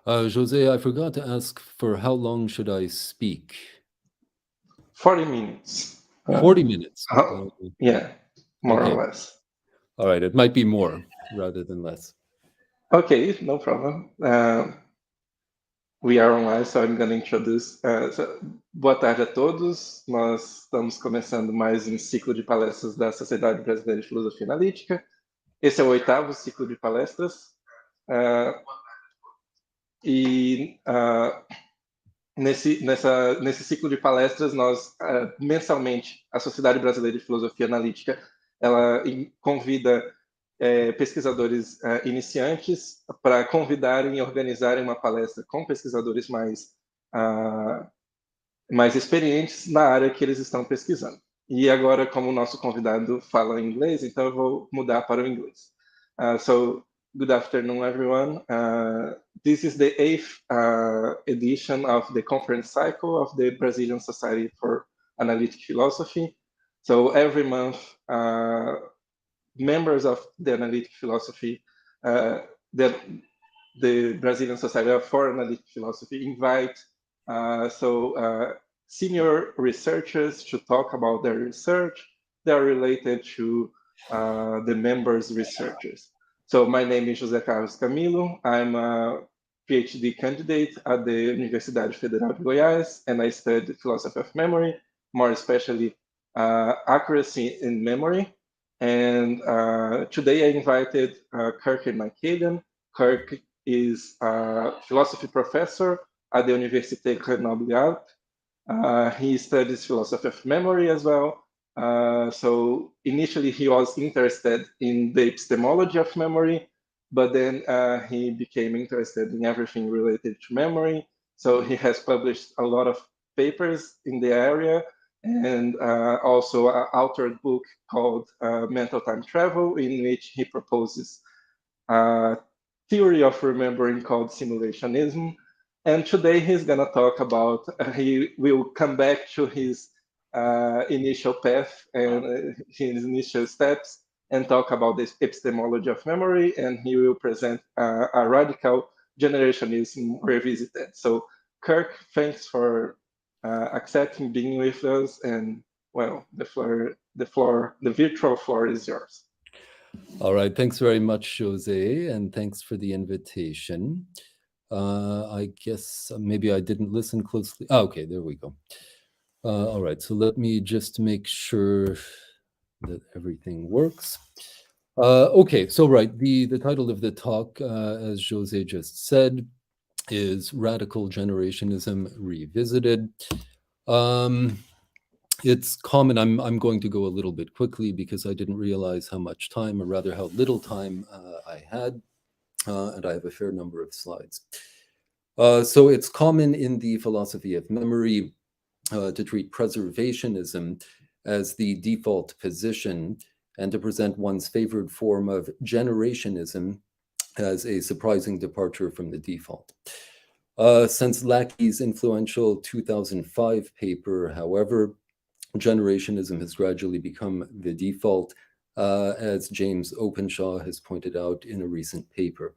Jose, I forgot to ask for how long should I speak? 40 minutes. 40 minutes. Yeah, more okay. or less. All right, it might be more rather than less. Okay, no problem. We are online, so I'm going to introduce. Boa tarde a todos. Nós estamos começando mais um ciclo de palestras da Sociedade Brasileira de Filosofia Analítica. Esse é o oitavo ciclo de palestras. Nesse ciclo de palestras, nós, mensalmente, a Sociedade Brasileira de Filosofia Analítica, ela convida pesquisadores iniciantes para convidarem e organizarem uma palestra com pesquisadores mais experientes na área que eles estão pesquisando. E agora, como o nosso convidado fala em inglês, então eu vou mudar para o inglês. So, good afternoon, everyone. This is the 8th edition of the conference cycle of the Brazilian Society for Analytic Philosophy. So every month, members of the Analytic Philosophy, the Brazilian Society for Analytic Philosophy invite senior researchers to talk about their research that are related to the members' researchers. So my name is José Carlos Camillo. I'm a PhD candidate at the Universidade Federal de Goiás, and I studied philosophy of memory, more especially accuracy in memory. And today I invited Kourken Michaelian. Kourken is a philosophy professor at the Université Grenoble-Alpes. He studies philosophy of memory as well. So initially he was interested in the epistemology of memory, but then he became interested in everything related to memory. So he has published a lot of papers in the area, and also an authored book called Mental Time Travel, in which he proposes a theory of remembering called simulationism. And today he's going to talk about, he will come back to his initial path and his initial steps and talk about this epistemology of memory, and he will present a radical generationism revisited. So Kirk, thanks for accepting being with us, and well, the virtual floor is yours. All right, thanks very much, Jose, and thanks for the invitation. I guess maybe I didn't listen closely. Oh, okay, there we go. All right, so let me just make sure that everything works. Okay, so right, the title of the talk, as Jose just said, is Radical Generationism Revisited. It's common, I'm going to go a little bit quickly because I didn't realize how much time, or rather how little time I had, and I have a fair number of slides. So it's common in the philosophy of memory to treat preservationism as the default position and to present one's favored form of generationism as a surprising departure from the default. Since Lackey's influential 2005 paper, however, generationism has gradually become the default, as James Openshaw has pointed out in a recent paper.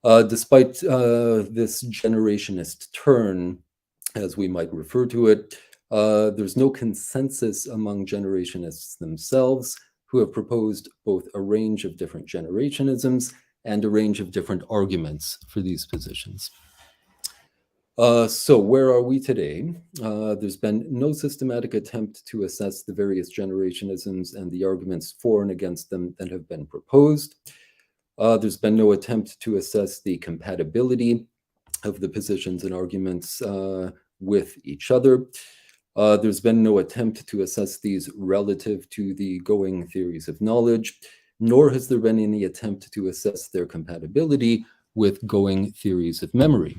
Despite this generationist turn, as we might refer to it, there's no consensus among generationists themselves, who have proposed both a range of different generationisms and a range of different arguments for these positions. So where are we today? There's been no systematic attempt to assess the various generationisms and the arguments for and against them that have been proposed. There's been no attempt to assess the compatibility of the positions and arguments with each other. There's been no attempt to assess these relative to the going theories of knowledge, nor has there been any attempt to assess their compatibility with going theories of memory.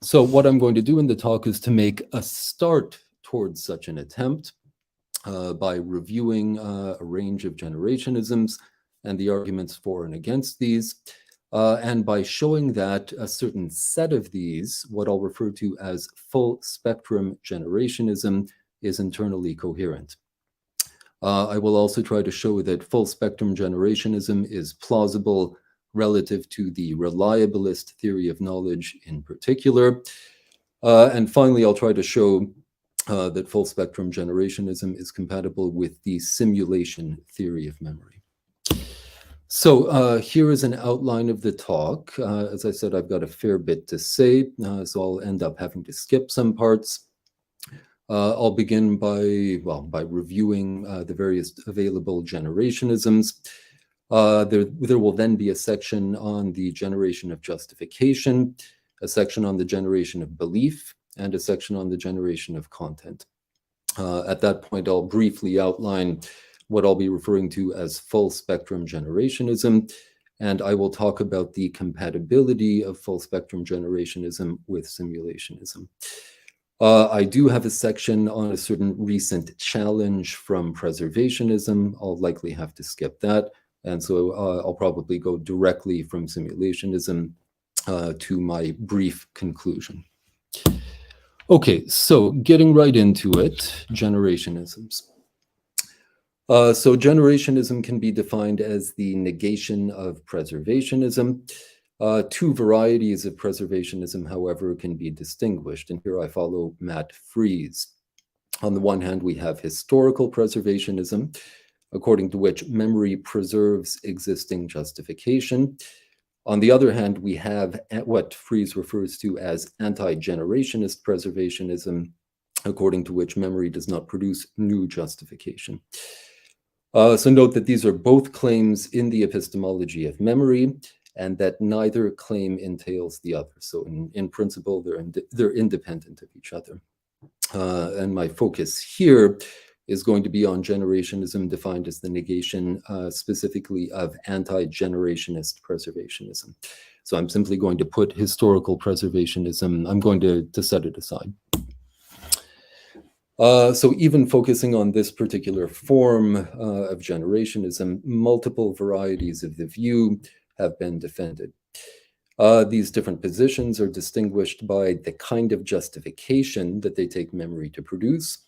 So what I'm going to do in the talk is to make a start towards such an attempt by reviewing a range of generationisms and the arguments for and against these, and by showing that a certain set of these, what I'll refer to as full spectrum generationism, is internally coherent. I will also try to show that full spectrum generationism is plausible relative to the reliabilist theory of knowledge in particular. And finally, I'll try to show that full spectrum generationism is compatible with the simulation theory of memory. So here is an outline of the talk. As I said, I've got a fair bit to say, so I'll end up having to skip some parts. I'll begin by reviewing the various available generationisms. There will then be a section on the generation of justification, a section on the generation of belief, and a section on the generation of content. At that point, I'll briefly outline what I'll be referring to as full spectrum generationism, and I will talk about the compatibility of full spectrum generationism with simulationism. I do have a section on a certain recent challenge from preservationism. I'll likely have to skip that, and so I'll probably go directly from simulationism to my brief conclusion. Okay, so getting right into it, generationisms. So generationism can be defined as the negation of preservationism. Two varieties of preservationism, however, can be distinguished, and here I follow Matt Fries. On the one hand, we have historical preservationism, according to which memory preserves existing justification. On the other hand, we have what Fries refers to as anti-generationist preservationism, according to which memory does not produce new justification. So note that these are both claims in the epistemology of memory, and that neither claim entails the other. So in principle, they're independent of each other. And my focus here is going to be on generationism defined as the negation specifically of anti-generationist preservationism. So I'm simply going to put historical preservationism, I'm going to set it aside. So even focusing on this particular form of generationism, multiple varieties of the view have been defended. These different positions are distinguished by the kind of justification that they take memory to produce.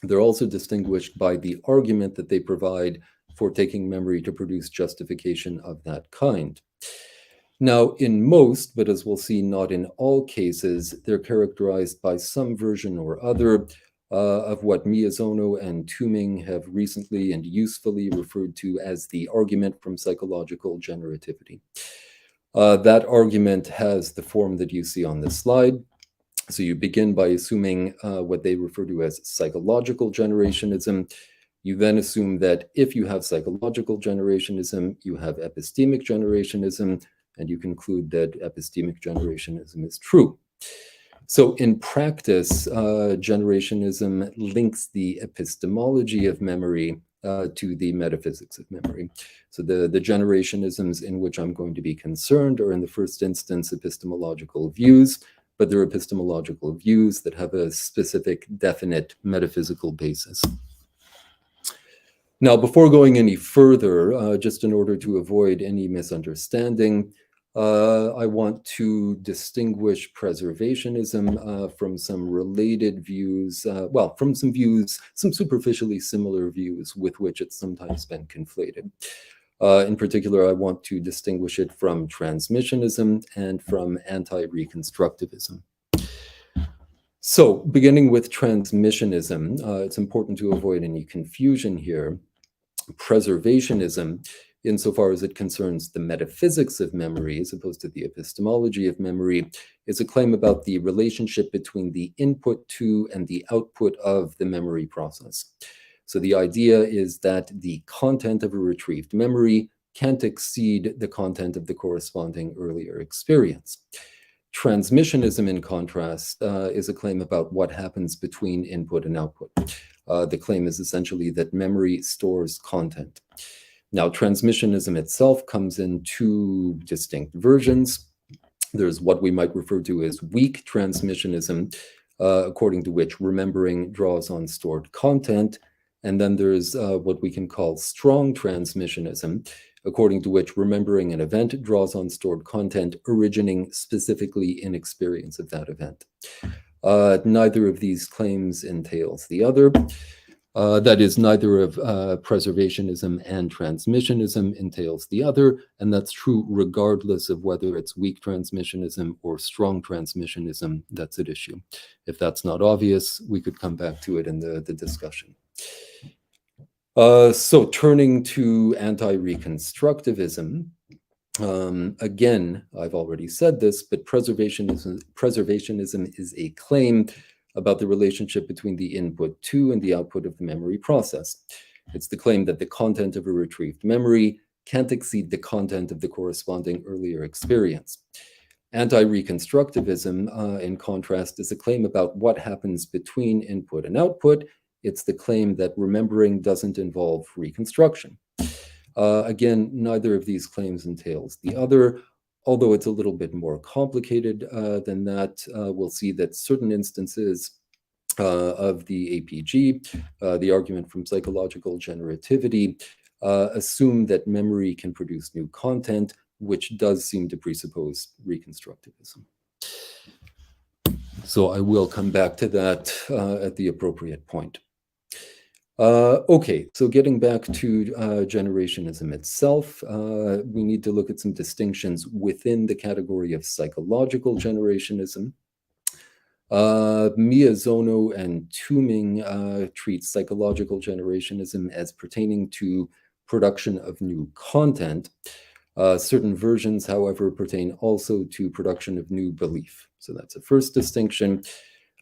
They're also distinguished by the argument that they provide for taking memory to produce justification of that kind. Now, in most, but as we'll see, not in all cases, they're characterized by some version or other of what Miyazono and Tuming have recently and usefully referred to as the argument from psychological generativity. That argument has the form that you see on this slide. So you begin by assuming what they refer to as psychological generationism. You then assume that if you have psychological generationism, you have epistemic generationism, and you conclude that epistemic generationism is true. So in practice, generationism links the epistemology of memory to the metaphysics of memory. So the generationisms in which I'm going to be concerned are in the first instance epistemological views, but they're epistemological views that have a specific, definite metaphysical basis. Now, before going any further, just in order to avoid any misunderstanding, I want to distinguish preservationism from some related views, from some superficially similar views with which it's sometimes been conflated. In particular, I want to distinguish it from transmissionism and from anti-reconstructivism. So, beginning with transmissionism, it's important to avoid any confusion here. Preservationism, insofar as it concerns the metaphysics of memory as opposed to the epistemology of memory, is a claim about the relationship between the input to and the output of the memory process. So the idea is that the content of a retrieved memory can't exceed the content of the corresponding earlier experience. Transmissionism, in contrast, is a claim about what happens between input and output. The claim is essentially that memory stores content. Now, transmissionism itself comes in two distinct versions. There's what we might refer to as weak transmissionism, according to which remembering draws on stored content. And then there's what we can call strong transmissionism, according to which remembering an event draws on stored content originating specifically in experience of that event. Neither of these claims entails the other. That is, neither of preservationism and transmissionism entails the other, and that's true regardless of whether it's weak transmissionism or strong transmissionism that's at issue. If that's not obvious, we could come back to it in the discussion. So turning to anti-reconstructivism, again, I've already said this, but preservationism is a claim about the relationship between the input to and the output of the memory process. It's the claim that the content of a retrieved memory can't exceed the content of the corresponding earlier experience. Anti-reconstructivism, in contrast, is a claim about what happens between input and output. It's the claim that remembering doesn't involve reconstruction. Again, neither of these claims entails the other, although it's a little bit more complicated than that. We'll see that certain instances of the APG, the argument from psychological generativity, assume that memory can produce new content, which does seem to presuppose reconstructivism. So I will come back to that at the appropriate point. Okay, so getting back to generationism itself, we need to look at some distinctions within the category of psychological generationism. Miyazono and Tuming treat psychological generationism as pertaining to production of new content. Certain versions, however, pertain also to production of new belief. So that's a first distinction.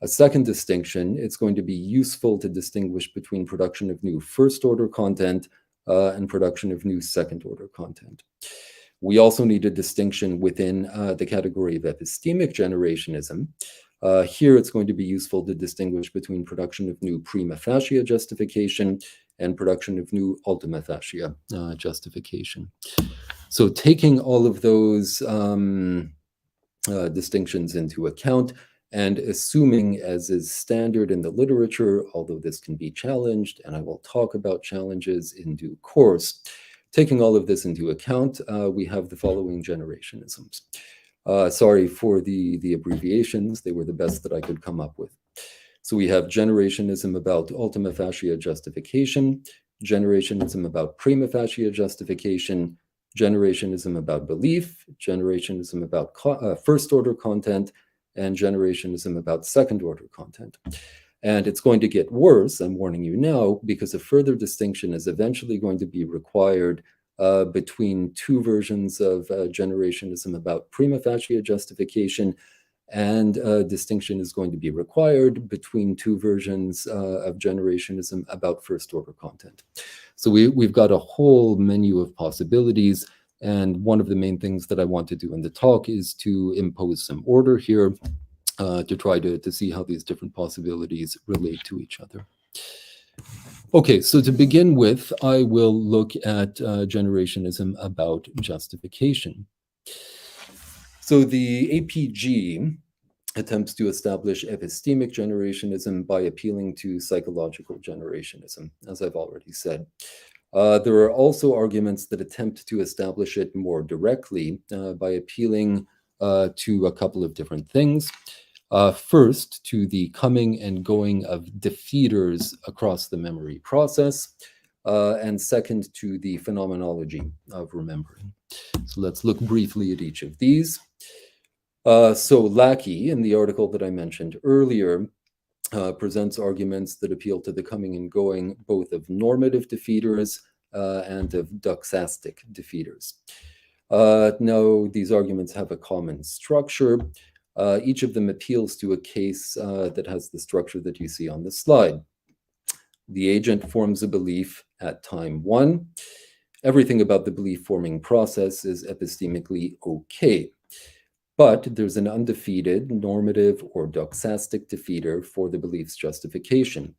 A second distinction, it's going to be useful to distinguish between production of new first-order content and production of new second-order content. We also need a distinction within the category of epistemic generationism. Here, it's going to be useful to distinguish between production of new prima facie justification and production of new ultima facie justification. So taking all of those distinctions into account, and assuming, as is standard in the literature, although this can be challenged, and I will talk about challenges in due course, taking all of this into account, we have the following generationisms. Sorry for the abbreviations, they were the best that I could come up with. So we have generationism about ultima facie justification, generationism about prima facie justification, generationism about belief, generationism about first-order content, and generationism about second-order content. And it's going to get worse, I'm warning you now, because a further distinction is eventually going to be required between two versions of generationism about prima facie justification, and a distinction is going to be required between two versions of generationism about first-order content. So we've got a whole menu of possibilities, and one of the main things that I want to do in the talk is to impose some order here to try to see how these different possibilities relate to each other. Okay, so to begin with, I will look at generationism about justification. So the APG attempts to establish epistemic generationism by appealing to psychological generationism, as I've already said. There are also arguments that attempt to establish it more directly by appealing to a couple of different things. First, to the coming and going of defeaters across the memory process, and second, to the phenomenology of remembering. So let's look briefly at each of these. So Lackey, in the article that I mentioned earlier, presents arguments that appeal to the coming and going both of normative defeaters and of doxastic defeaters. Now, these arguments have a common structure. Each of them appeals to a case that has the structure that you see on the slide. The agent forms a belief at time 1. Everything about the belief-forming process is epistemically okay. But there's an undefeated, normative, or doxastic defeater for the belief's justification.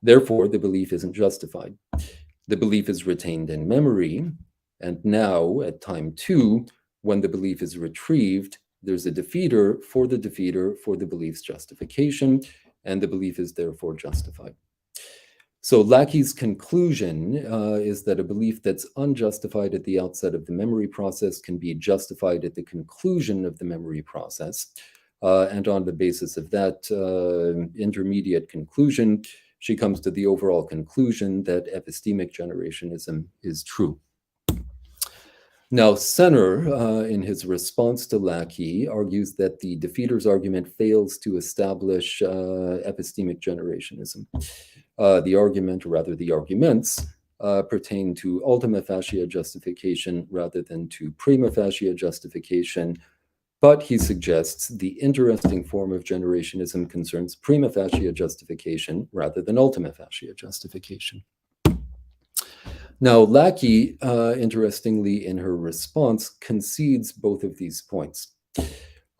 Therefore, the belief isn't justified. The belief is retained in memory, and now, at time 2, when the belief is retrieved, there's a defeater for the belief's justification, and the belief is therefore justified. So Lackey's conclusion is that a belief that's unjustified at the outset of the memory process can be justified at the conclusion of the memory process. And on the basis of that intermediate conclusion, she comes to the overall conclusion that epistemic generationism is true. Now, Senner, in his response to Lackey, argues that the defeaters' argument fails to establish epistemic generationism. The argument, or rather the arguments, pertain to ultima facie justification rather than to prima facie justification. But he suggests the interesting form of generationism concerns prima facie justification rather than ultima facie justification. Now, Lackey, interestingly, in her response, concedes both of these points.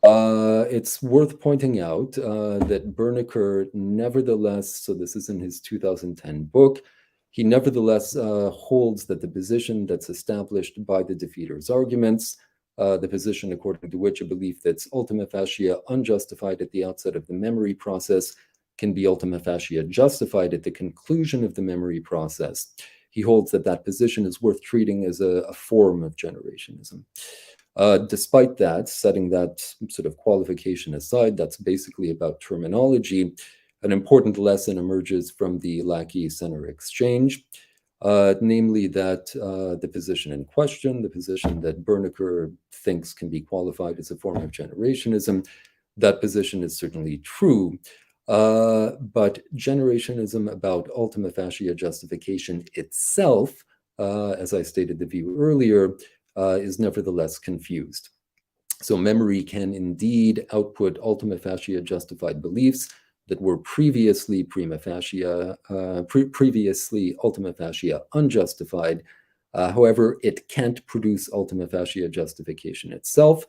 It's worth pointing out that Berneker nevertheless, so this is in his 2010 book, he nevertheless holds that the position that's established by the defeaters' arguments, the position according to which a belief that's ultima facie unjustified at the outset of the memory process can be ultima facie justified at the conclusion of the memory process. He holds that that position is worth treating as a form of generationism. Despite that, setting that sort of qualification aside, that's basically about terminology. An important lesson emerges from the Lackey-Senner exchange, namely that the position in question, the position that Berneker thinks can be qualified as a form of generationism, that position is certainly true. But generationism about ultima facie justification itself, as I stated the view earlier, is nevertheless confused. So memory can indeed output ultima facie justified beliefs that were previously prima facie, previously ultima facie unjustified. However, it can't produce ultima facie justification itself.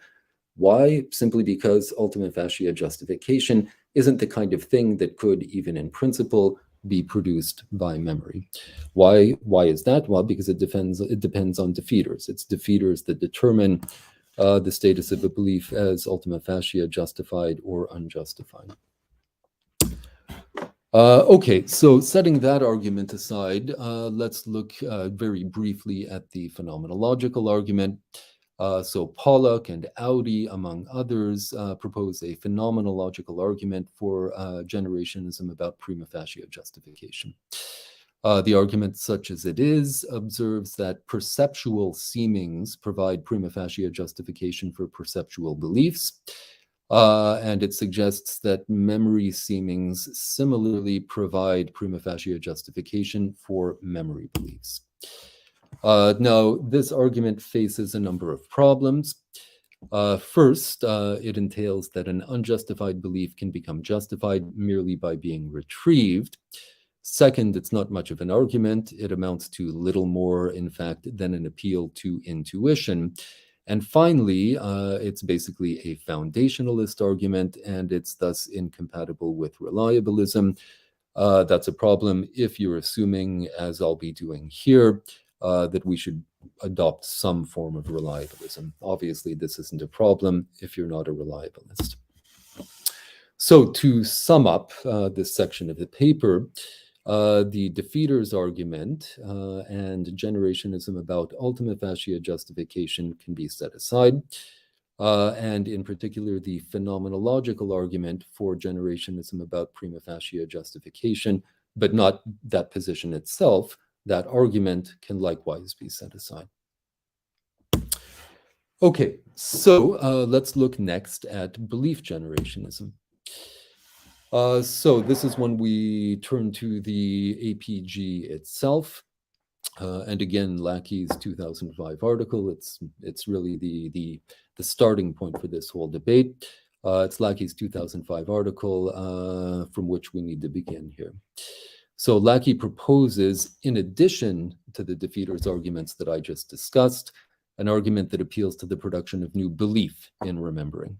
Why? Simply because ultima facie justification isn't the kind of thing that could, even in principle, be produced by memory. Why is that? Well, because it depends on defeaters. It's defeaters that determine the status of a belief as ultima facie justified or unjustified. Okay, so setting that argument aside, let's look very briefly at the phenomenological argument. So Pollock and Audi, among others, propose a phenomenological argument for generationism about prima facie justification. The argument, such as it is, observes that perceptual seemings provide prima facie justification for perceptual beliefs, and it suggests that memory seemings similarly provide prima facie justification for memory beliefs. Now, this argument faces a number of problems. First, it entails that an unjustified belief can become justified merely by being retrieved. Second, it's not much of an argument. It amounts to little more, in fact, than an appeal to intuition. And finally, it's basically a foundationalist argument, and it's thus incompatible with reliabilism. That's a problem if you're assuming, as I'll be doing here, that we should adopt some form of reliabilism. Obviously, this isn't a problem if you're not a reliabilist. So to sum up this section of the paper, the defeaters' argument and generationism about ultima facie justification can be set aside, and in particular, the phenomenological argument for generationism about prima facie justification, but not that position itself. That argument can likewise be set aside. Okay, so let's look next at belief generationism. So this is when we turn to the APG itself. And again, Lackey's 2005 article, it's really the starting point for this whole debate. It's Lackey's 2005 article from which we need to begin here. So Lackey proposes, in addition to the defeaters' arguments that I just discussed, an argument that appeals to the production of new belief in remembering.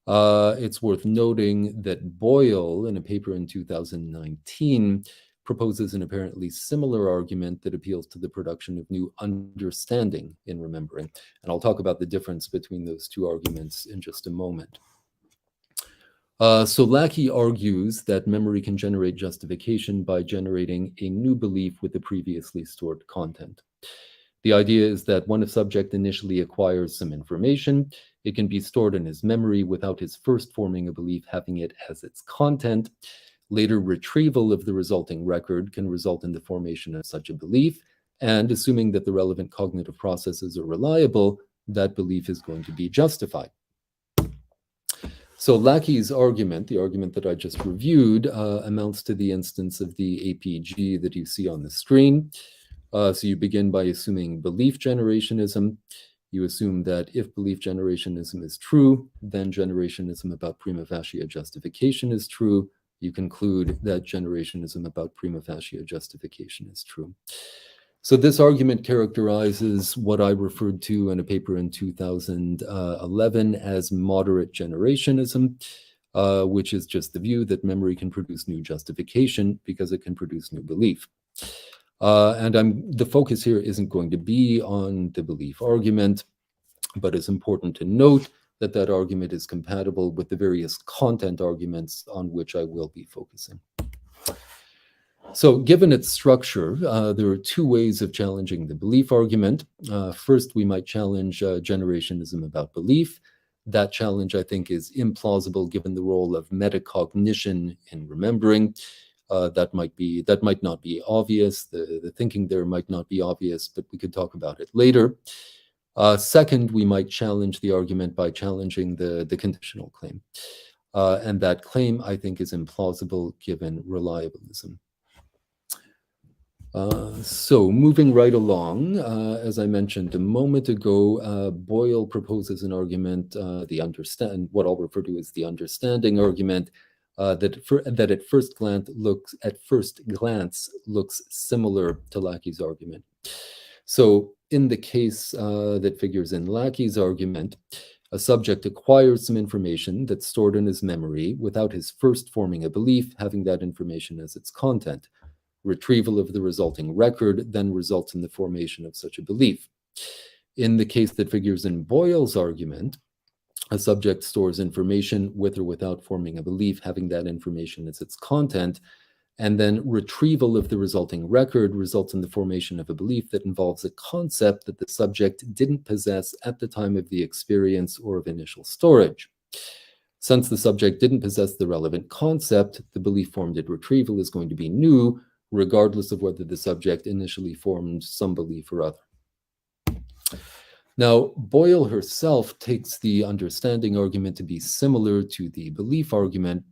It's worth noting that Boyle, in a paper in 2019, proposes an apparently similar argument that appeals to the production of new understanding in remembering. And I'll talk about the difference between those two arguments in just a moment. So Lackey argues that memory can generate justification by generating a new belief with the previously stored content. The idea is that when a subject initially acquires some information, it can be stored in his memory without his first forming a belief having it as its content. Later retrieval of the resulting record can result in the formation of such a belief, and assuming that the relevant cognitive processes are reliable, that belief is going to be justified. So Lackey's argument, the argument that I just reviewed, amounts to the instance of the APG that you see on the screen. So you begin by assuming belief generationism. You assume that if belief generationism is true, then generationism about prima facie justification is true. You conclude that generationism about prima facie justification is true. So this argument characterizes what I referred to in a paper in 2011 as moderate generationism, which is just the view that memory can produce new justification because it can produce new belief. And the focus here isn't going to be on the belief argument, but it's important to note that that argument is compatible with the various content arguments on which I will be focusing. So given its structure, there are two ways of challenging the belief argument. First, we might challenge generationism about belief. That challenge, I think, is implausible given the role of metacognition in remembering. That might not be obvious. The thinking there might not be obvious, but we could talk about it later. Second, we might challenge the argument by challenging the conditional claim. And that claim, I think, is implausible given reliabilism. So moving right along, as I mentioned a moment ago, Boyle proposes an argument, what I'll refer to as the understanding argument, that at first glance looks similar to Lackey's argument. So in the case that figures in Lackey's argument, a subject acquires some information that's stored in his memory without his first forming a belief, having that information as its content. Retrieval of the resulting record then results in the formation of such a belief. In the case that figures in Boyle's argument, a subject stores information with or without forming a belief, having that information as its content, and then retrieval of the resulting record results in the formation of a belief that involves a concept that the subject didn't possess at the time of the experience or of initial storage. Since the subject didn't possess the relevant concept, the belief formed at retrieval is going to be new, regardless of whether the subject initially formed some belief or other. Now, Boyle herself takes the understanding argument to be similar to the belief argument.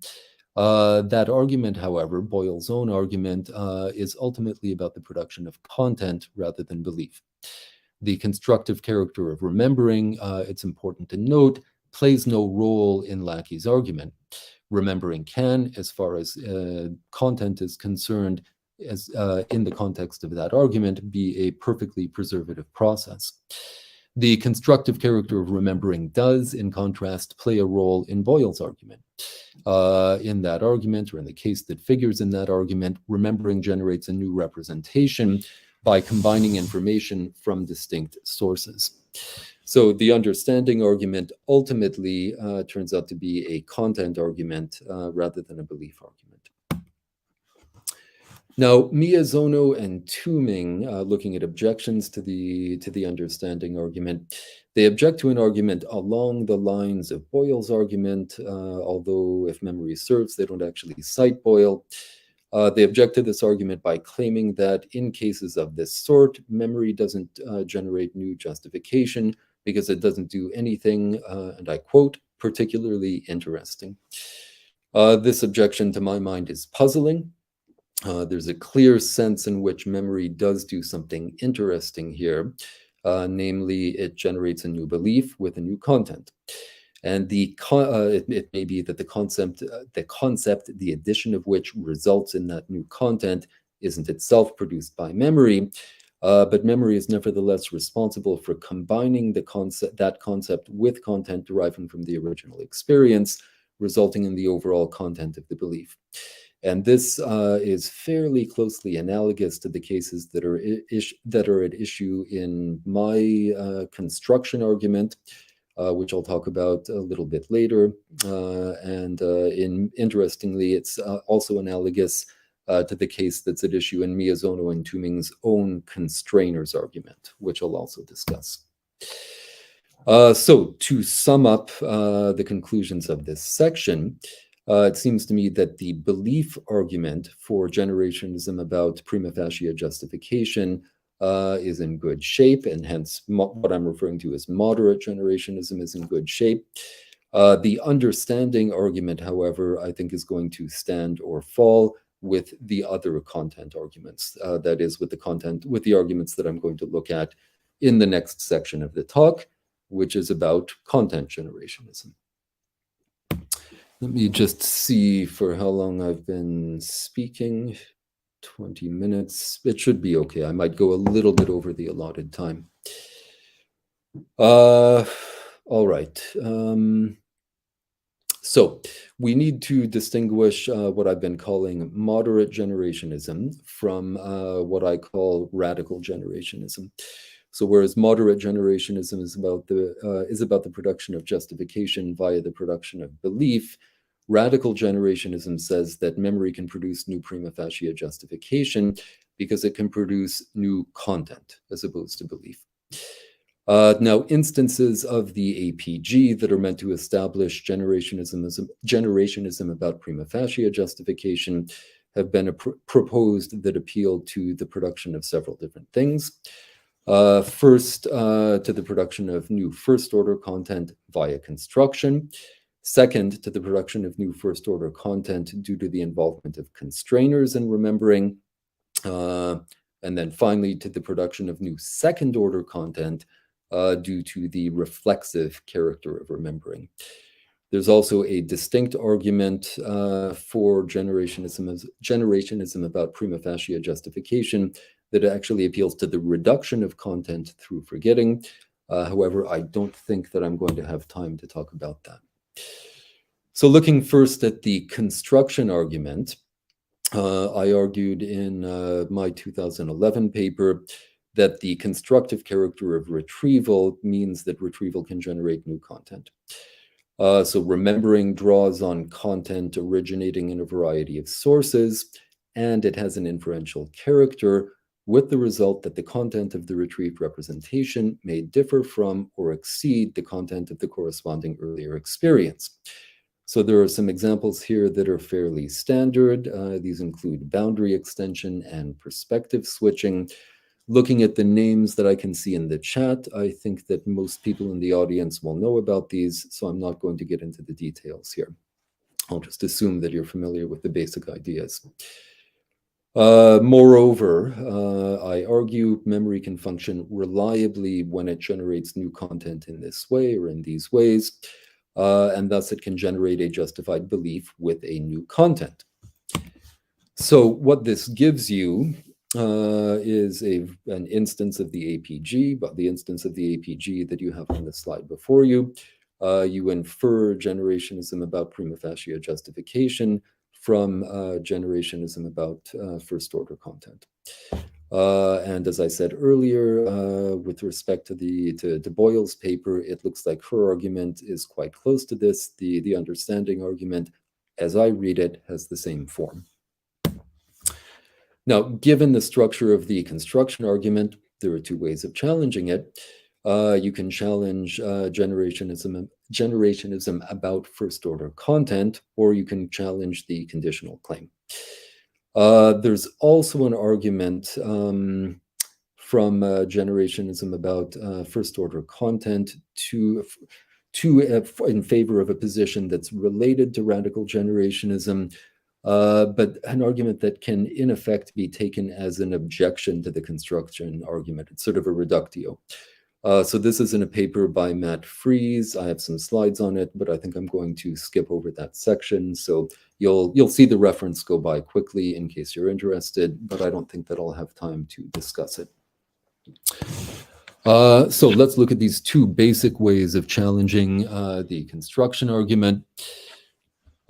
That argument, however, Boyle's own argument, is ultimately about the production of content rather than belief. The constructive character of remembering, it's important to note, plays no role in Lackey's argument. Remembering can, as far as content is concerned, as in the context of that argument, be a perfectly preservative process. The constructive character of remembering does, in contrast, play a role in Boyle's argument. In that argument, or in the case that figures in that argument, remembering generates a new representation by combining information from distinct sources. So the understanding argument ultimately turns out to be a content argument rather than a belief argument. Now, Miyazono and Tooming, looking at objections to the understanding argument, they object to an argument along the lines of Boyle's argument, although if memory serves, they don't actually cite Boyle. They object to this argument by claiming that in cases of this sort, memory doesn't generate new justification because it doesn't do anything, and I quote, particularly interesting. This objection, to my mind, is puzzling. There's a clear sense in which memory does do something interesting here, namely it generates a new belief with a new content. And it may be that the concept, the addition of which results in that new content, isn't itself produced by memory, but memory is nevertheless responsible for combining that concept with content deriving from the original experience, resulting in the overall content of the belief. And this is fairly closely analogous to the cases that are at issue in my construction argument, which I'll talk about a little bit later. Interestingly, it's also analogous to the case that's at issue in Miyazono and Tooming's own constrainers argument, which I'll also discuss. So to sum up the conclusions of this section, It seems to me that the belief argument for generationism about prima facie justification is in good shape, and hence what I'm referring to as moderate generationism is in good shape. The understanding argument, however, I think is going to stand or fall with the other content arguments. That is, with the arguments that I'm going to look at in the next section of the talk, which is about content generationism. Let me just see for how long I've been speaking. 20 minutes. It should be okay. I might go a little bit over the allotted time. All right. So we need to distinguish what I've been calling moderate generationism from what I call radical generationism. So whereas moderate generationism is about the production of justification via the production of belief, radical generationism says that memory can produce new prima facie justification because it can produce new content as opposed to belief. Now, instances of the APG that are meant to establish generationism about prima facie justification have been proposed that appeal to the production of several different things. First, to the production of new first-order content via construction. Second, to the production of new first-order content due to the involvement of constrainers in remembering. And then finally, to the production of new second-order content due to the reflexive character of remembering. There's also a distinct argument for generationism about prima facie justification that actually appeals to the reduction of content through forgetting. However, I don't think that I'm going to have time to talk about that. So looking first at the construction argument, I argued in my 2011 paper that the constructive character of retrieval means that retrieval can generate new content. So remembering draws on content originating in a variety of sources, and it has an inferential character, with the result that the content of the retrieved representation may differ from or exceed the content of the corresponding earlier experience. So there are some examples here that are fairly standard. These include boundary extension and perspective switching. Looking at the names that I can see in the chat, I think that most people in the audience will know about these, so I'm not going to get into the details here. I'll just assume that you're familiar with the basic ideas. Moreover, I argue memory can function reliably when it generates new content in this way or in these ways, and thus it can generate a justified belief with a new content. So what this gives you is an instance of the APG, but the instance of the APG that you have on the slide before you. You infer generationism about prima facie justification from generationism about first-order content. And as I said earlier, with respect to to Boyle's paper, it looks like her argument is quite close to this. The understanding argument, as I read it, has the same form. Now, given the structure of the construction argument, there are two ways of challenging it. You can challenge generationism about first-order content, or you can challenge the conditional claim. There's also an argument from generationism about first-order content in favor of a position that's related to radical generationism, but an argument that can, in effect, be taken as an objection to the construction argument. It's sort of a reductio. So this is in a paper by Matt Fries. I have some slides on it, but I think I'm going to skip over that section. So you'll see the reference go by quickly in case you're interested, but I don't think that I'll have time to discuss it. So let's look at these two basic ways of challenging the construction argument.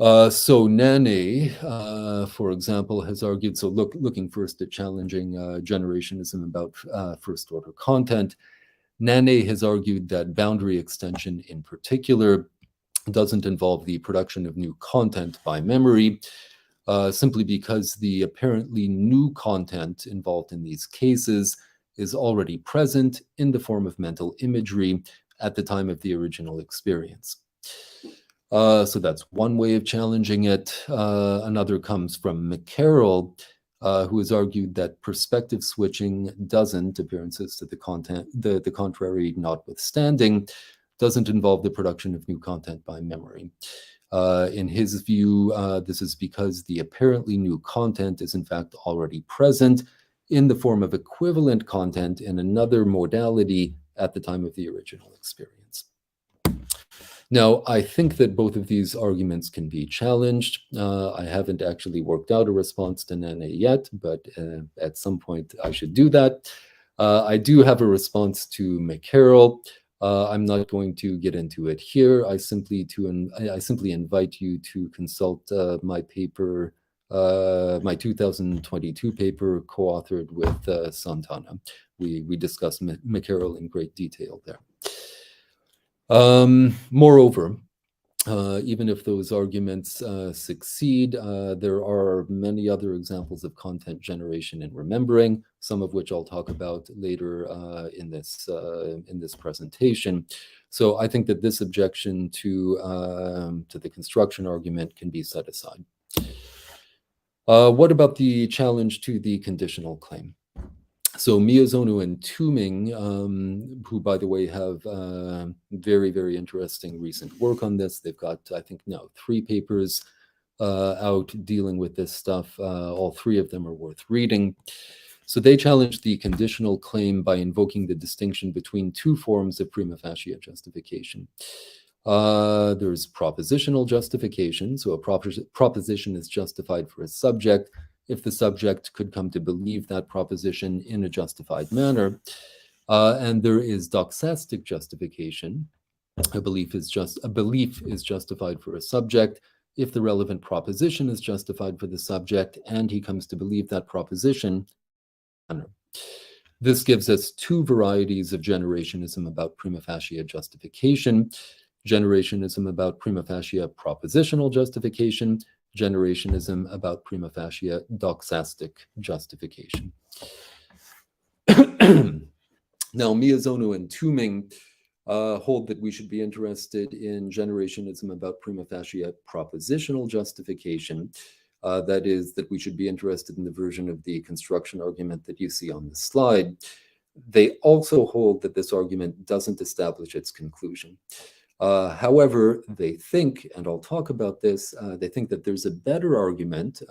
So Nane, for example, has argued, so looking first at challenging generationism about first-order content, Nane has argued that boundary extension in particular doesn't involve the production of new content by memory, simply because the apparently new content involved in these cases is already present in the form of mental imagery at the time of the original experience. So that's one way of challenging it. Another comes from McCarroll, who has argued that perspective switching doesn't, appearances to the contrary notwithstanding, doesn't involve the production of new content by memory. In his view, this is because the apparently new content is in fact already present in the form of equivalent content in another modality at the time of the original experience. Now, I think that both of these arguments can be challenged. I haven't actually worked out a response to Nene yet, but at some point I should do that. I do have a response to McCarroll. I'm not going to get into it here. I simply invite you to consult my paper, my 2022 paper co-authored with Santana. We discuss McCarroll in great detail there. Moreover, even if those arguments succeed, there are many other examples of content generation and remembering, some of which I'll talk about later in this presentation. So I think that this objection to the construction argument can be set aside. What about the challenge to the conditional claim? So Miyazono and Tuming, who, by the way, have very, very interesting recent work on this. They've got, I think, now 3 papers out dealing with this stuff. All 3 of them are worth reading. So they challenged the conditional claim by invoking the distinction between 2 forms of prima facie justification. There's propositional justification. So a proposition is justified for a subject if the subject could come to believe that proposition in a justified manner. And there is doxastic justification. A belief is justified for a subject if the relevant proposition is justified for the subject and he comes to believe that proposition. This gives us 2 varieties of generationism about prima facie justification. Generationism about prima facie propositional justification, generationism about prima facie doxastic justification. Now, Miyazono and Tuming hold that we should be interested in generationism about prima facie propositional justification. That is, that we should be interested in the version of the construction argument that you see on the slide. They also hold that this argument doesn't establish its conclusion. However, they think, and I'll talk about this, they think that there's a better argument,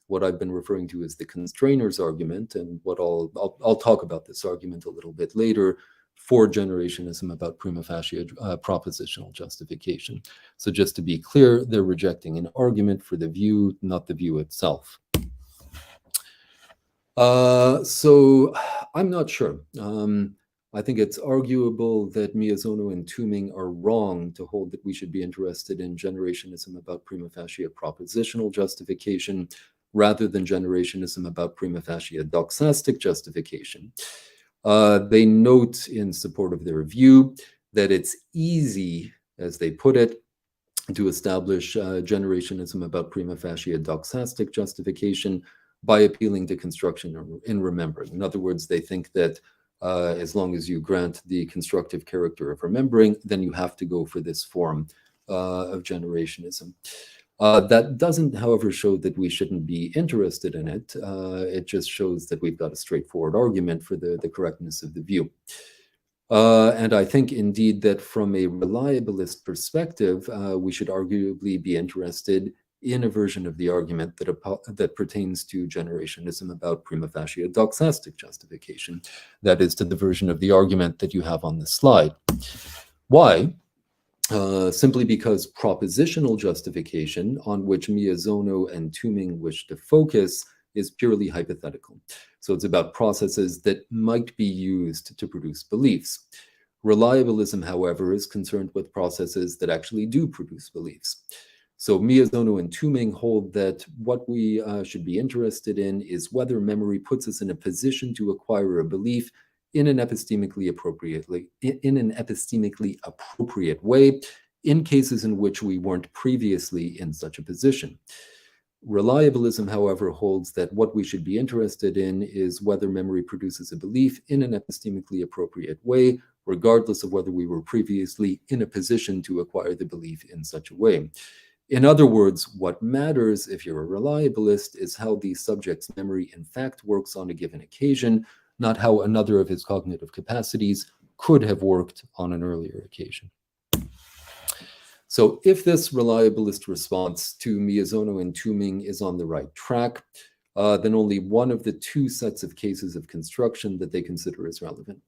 what I've been referring to as the constrainers argument, and what I'll talk about this argument a little bit later, for generationism about prima facie propositional justification. So just to be clear, they're rejecting an argument for the view, not the view itself. So I'm not sure. I think it's arguable that Miyazono and Tuming are wrong to hold that we should be interested in generationism about prima facie propositional justification rather than generationism about prima facie doxastic justification. They note in support of their view that it's easy, as they put it, to establish generationism about prima facie doxastic justification by appealing to construction in remembering. In other words, they think that as long as you grant the constructive character of remembering, then you have to go for this form of generationism. That doesn't, however, show that we shouldn't be interested in it. It just shows that we've got a straightforward argument for the correctness of the view. And I think, indeed, that from a reliabilist perspective, we should arguably be interested in a version of the argument that pertains to generationism about prima facie doxastic justification. That is, to the version of the argument that you have on the slide. Why? Simply because propositional justification, on which Miyazono and Tuming wish to focus, is purely hypothetical. So it's about processes that might be used to produce beliefs. Reliabilism, however, is concerned with processes that actually do produce beliefs. So Miyazono and Tuming hold that what we should be interested in is whether memory puts us in a position to acquire a belief in an epistemically appropriate way, in cases in which we weren't previously in such a position. Reliabilism, however, holds that what we should be interested in is whether memory produces a belief in an epistemically appropriate way regardless of whether we were previously in a position to acquire the belief in such a way. In other words, what matters if you're a reliabilist is how the subject's memory in fact works on a given occasion, not how another of his cognitive capacities could have worked on an earlier occasion. So if this reliabilist response to Miyazono and Tooming is on the right track, then only one of the two sets of cases of construction that they consider as relevant.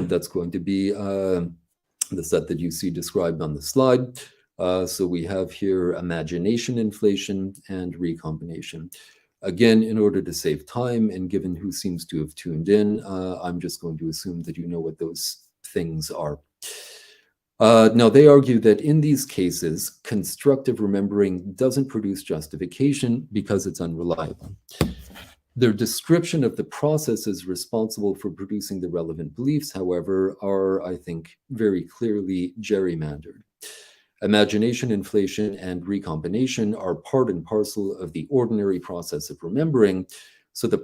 That's going to be the set that you see described on the slide. So we have here imagination inflation and recombination. Again, in order to save time, and given who seems to have tuned in, I'm just going to assume that you know what those things are. Now, they argue that in these cases, constructive remembering doesn't produce justification because it's unreliable. Their description of the processes responsible for producing the relevant beliefs, however, are, I think, very clearly gerrymandered. Imagination inflation and recombination are part and parcel of the ordinary process of remembering, so the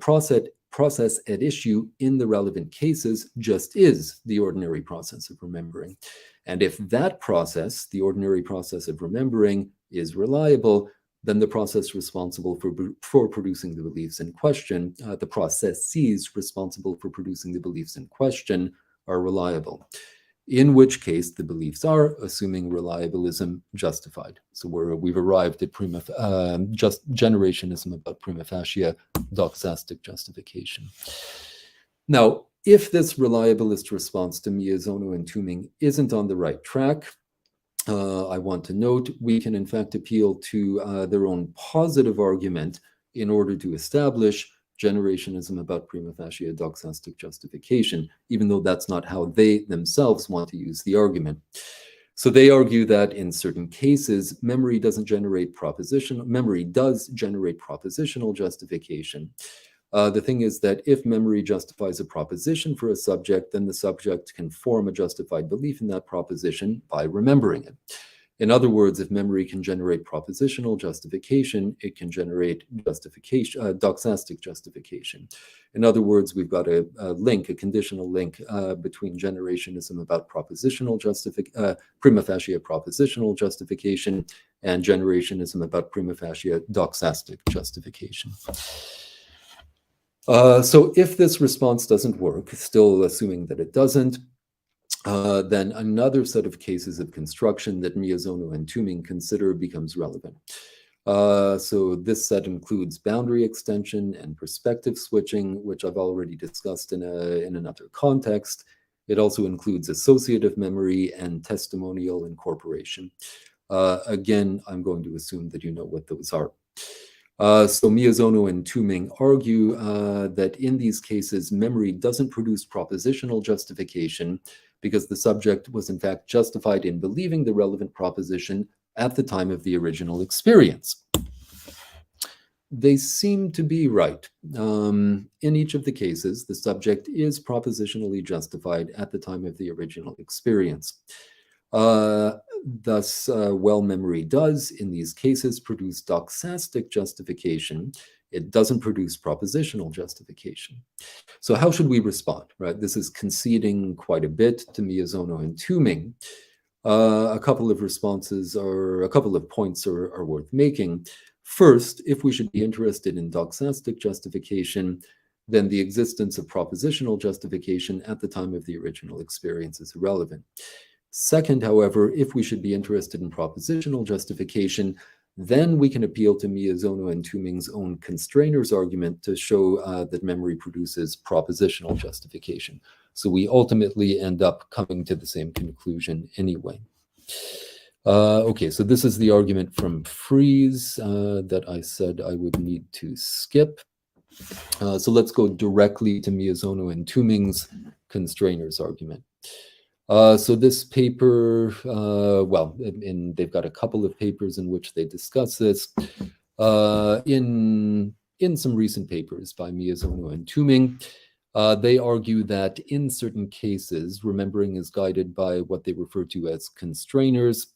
process at issue in the relevant cases just is the ordinary process of remembering. And if that process, the ordinary process of remembering, is reliable, then the process responsible for producing the beliefs in question, the processes responsible for producing the beliefs in question are reliable. In which case the beliefs are, assuming reliabilism, justified. So we've arrived at just generationism about prima facie doxastic justification. Now, if this reliabilist response to Miyazono and Tooming isn't on the right track, I want to note we can in fact appeal to their own positive argument in order to establish generationism about prima facie doxastic justification, even though that's not how they themselves want to use the argument. So they argue that in certain cases, memory does generate propositional justification. The thing is that if memory justifies a proposition for a subject, then the subject can form a justified belief in that proposition by remembering it. In other words, if memory can generate propositional justification, it can generate doxastic justification. In other words, we've got a conditional link between generationism about prima facie propositional justification and generationism about prima facie doxastic justification. So if this response doesn't work, still assuming that it doesn't, then another set of cases of construction that Miyazono and Tooming consider becomes relevant. So this set includes boundary extension and perspective switching, which I've already discussed in another context. It also includes associative memory and testimonial incorporation. Again, I'm going to assume that you know what those are. So Miyazono and Tooming argue that in these cases, memory doesn't produce propositional justification because the subject was in fact justified in believing the relevant proposition at the time of the original experience. They seem to be right. In each of the cases, the subject is propositionally justified at the time of the original experience. Thus, while memory does, in these cases, produce doxastic justification, it doesn't produce propositional justification. So how should we respond, right? This is conceding quite a bit to Miyazono and Tooming. A couple of responses or a couple of points are worth making. First, if we should be interested in doxastic justification, then the existence of propositional justification at the time of the original experience is irrelevant. Second, however, if we should be interested in propositional justification, then we can appeal to Miyazono and Tooming's own constrainers argument to show that memory produces propositional justification. So we ultimately end up coming to the same conclusion anyway. Okay, so this is the argument from Fries that I said I would need to skip. So let's go directly to Miyazono and Tooming's constrainers argument. So this paper, they've got a couple of papers in which they discuss this. In some recent papers by Miyazono and Tooming, they argue that in certain cases, remembering is guided by what they refer to as constrainers,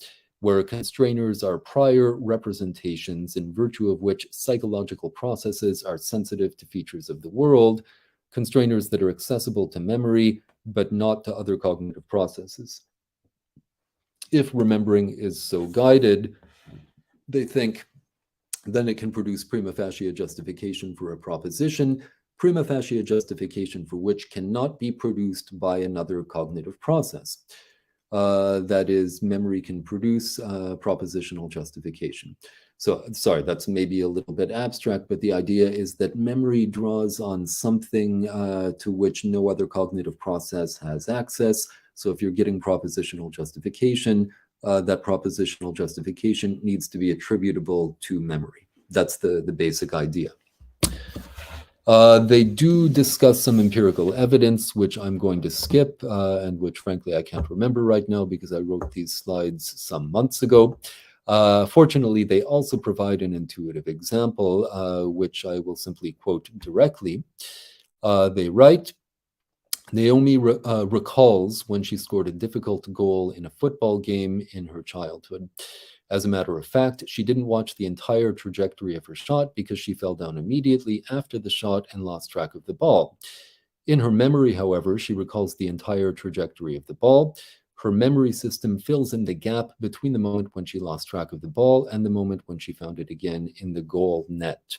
where constrainers are prior representations in virtue of which psychological processes are sensitive to features of the world, constrainers that are accessible to memory, but not to other cognitive processes. If remembering is so guided, they think, then it can produce prima facie justification for a proposition, prima facie justification for which cannot be produced by another cognitive process. That is, memory can produce propositional justification. So, sorry, that's maybe a little bit abstract, but the idea is that memory draws on something to which no other cognitive process has access. So if you're getting propositional justification, that propositional justification needs to be attributable to memory. That's the basic idea. They do discuss some empirical evidence, which I'm going to skip, and which, frankly, I can't remember right now because I wrote these slides some months ago. Fortunately, they also provide an intuitive example, which I will simply quote directly. They write, Naomi recalls when she scored a difficult goal in a football game in her childhood. As a matter of fact, she didn't watch the entire trajectory of her shot because she fell down immediately after the shot and lost track of the ball. In her memory, however, she recalls the entire trajectory of the ball. Her memory system fills in the gap between the moment when she lost track of the ball and the moment when she found it again in the goal net.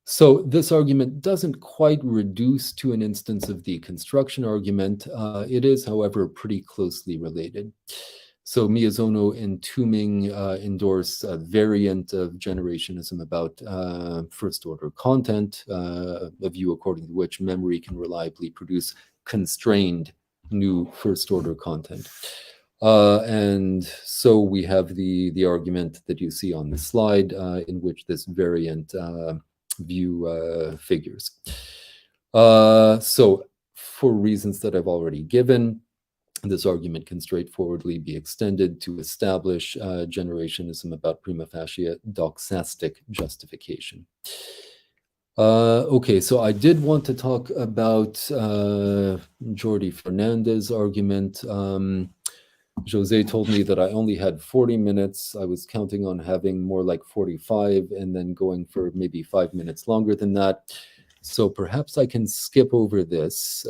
So this argument doesn't quite reduce to an instance of the construction argument. It is, however, pretty closely related. So Miyazono and Tuming endorse a variant of generationism about first-order content, a view according to which memory can reliably produce constrained new first-order content. And so we have the argument that you see on the slide in which this variant view figures. So for reasons that I've already given, this argument can straightforwardly be extended to establish generationism about prima facie doxastic justification. Okay, so I did want to talk about Jordi Fernandez's argument. José told me that I only had 40 minutes. I was counting on having more like 45 and then going for maybe 5 minutes longer than that. So perhaps I can skip over this.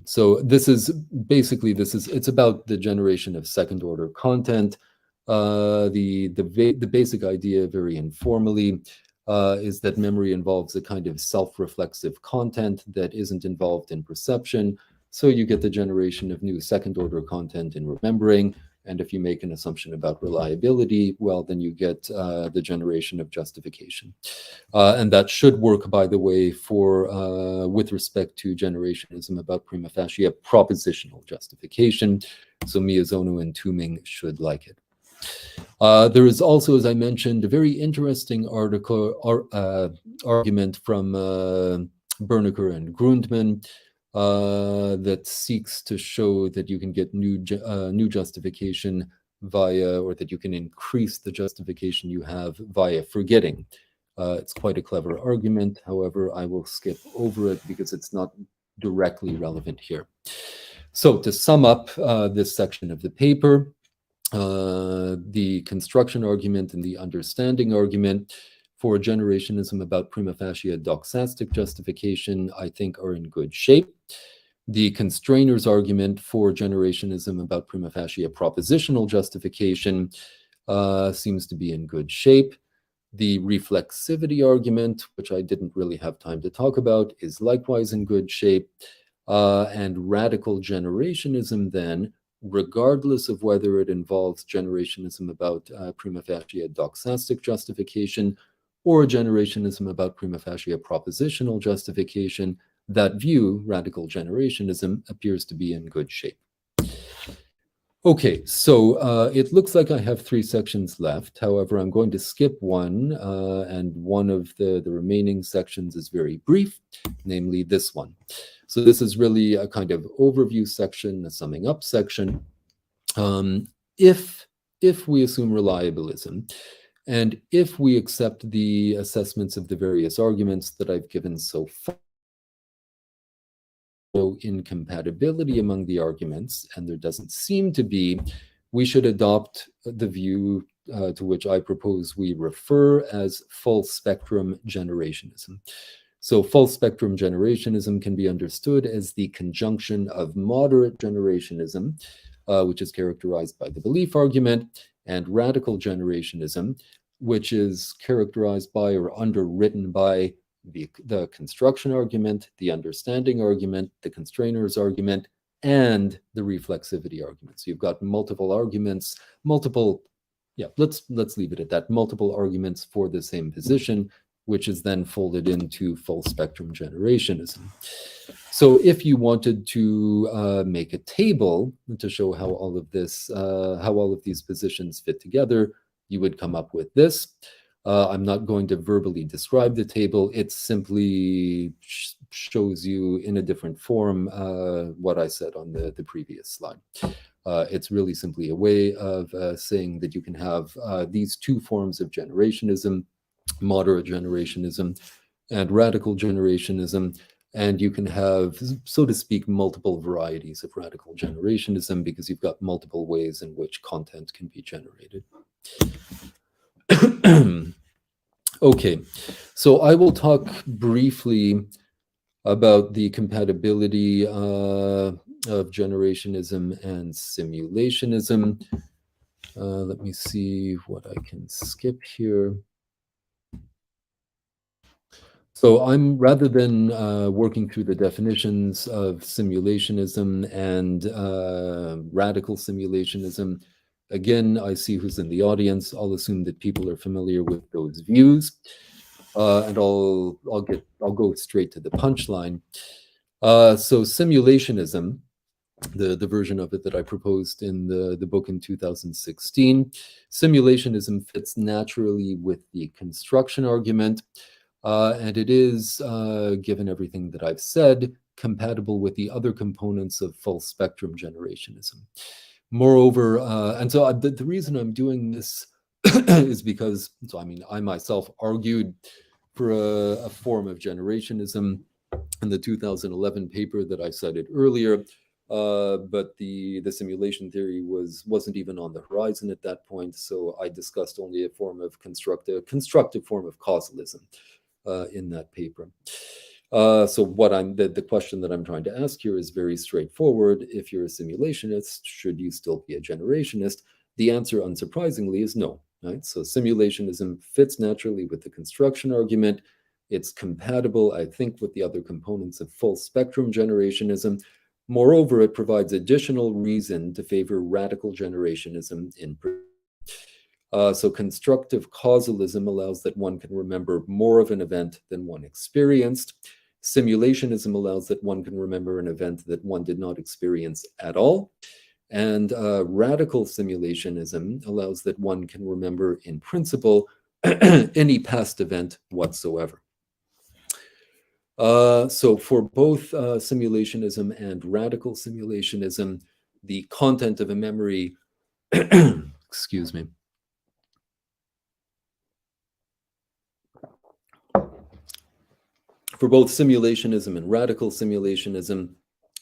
So this is basically, it's about the generation of second order content. The basic idea, very informally, is that memory involves a kind of self-reflexive content that isn't involved in perception. So you get the generation of new second order content in remembering. And if you make an assumption about reliability, well, then you get the generation of justification. And that should work, by the way, for with respect to generationism about prima facie propositional justification. So Miyazono and Tuming should like it. There is also, as I mentioned, a very interesting argument from Bernecker and Grundmann that seeks to show that you can get new justification via, or that you can increase the justification you have via forgetting. It's quite a clever argument. However, I will skip over it because it's not directly relevant here. So to sum up this section of the paper, the construction argument and the understanding argument for generationism about prima facie doxastic justification, I think, are in good shape. The constrainers argument for generationism about prima facie propositional justification seems to be in good shape. The reflexivity argument, which I didn't really have time to talk about, is likewise in good shape. And radical generationism, then, regardless of whether it involves generationism about prima facie doxastic justification or generationism about prima facie propositional justification, that view, radical generationism, appears to be in good shape. Okay, so it looks like I have 3 sections left. However, I'm going to skip one, and one of the remaining sections is very brief, namely this one. So this is really a kind of overview section, a summing up section. If we assume reliabilism, and if we accept the assessments of the various arguments that I've given so far, no incompatibility among the arguments, and there doesn't seem to be, we should adopt the view to which I propose we refer as full spectrum generationism. So full spectrum generationism can be understood as the conjunction of moderate generationism, which is characterized by the belief argument, and radical generationism, which is characterized by or underwritten by the construction argument, the understanding argument, the constrainers argument, and the reflexivity argument. So you've got multiple arguments, let's leave it at that, multiple arguments for the same position, which is then folded into full spectrum generationism. So if you wanted to make a table to show how all of these positions fit together, you would come up with this. I'm not going to verbally describe the table. It simply shows you in a different form what I said on the previous slide. It's really simply a way of saying that you can have these two forms of generationism, moderate generationism and radical generationism, and you can have, so to speak, multiple varieties of radical generationism because you've got multiple ways in which content can be generated. Okay, so I will talk briefly about the compatibility of generationism and simulationism. Let me see what I can skip here. So I'm, rather than working through the definitions of simulationism and radical simulationism, again, I see who's in the audience. I'll assume that people are familiar with those views, and I'll go straight to the punchline. So simulationism, the version of it that I proposed in the book in 2016, simulationism fits naturally with the construction argument. And it is, given everything that I've said, compatible with the other components of full spectrum generationism. Moreover, and so the reason I'm doing this is because, so I mean, I myself argued for a form of generationism in the 2011 paper that I cited earlier, but the simulation theory wasn't even on the horizon at that point, so I discussed only a form of constructive form of causalism in that paper. So the question that I'm trying to ask here is very straightforward. If you're a simulationist, should you still be a generationist? The answer, unsurprisingly, is no. Right? So simulationism fits naturally with the construction argument. It's compatible, I think, with the other components of full spectrum generationism. Moreover, it provides additional reason to favor radical generationism in particular. So constructive causalism allows that one can remember more of an event than one experienced. Simulationism allows that one can remember an event that one did not experience at all. And radical simulationism allows that one can remember, in principle, any past event whatsoever. So for both simulationism and radical simulationism, the content of a memory, excuse me, for both simulationism and radical simulationism,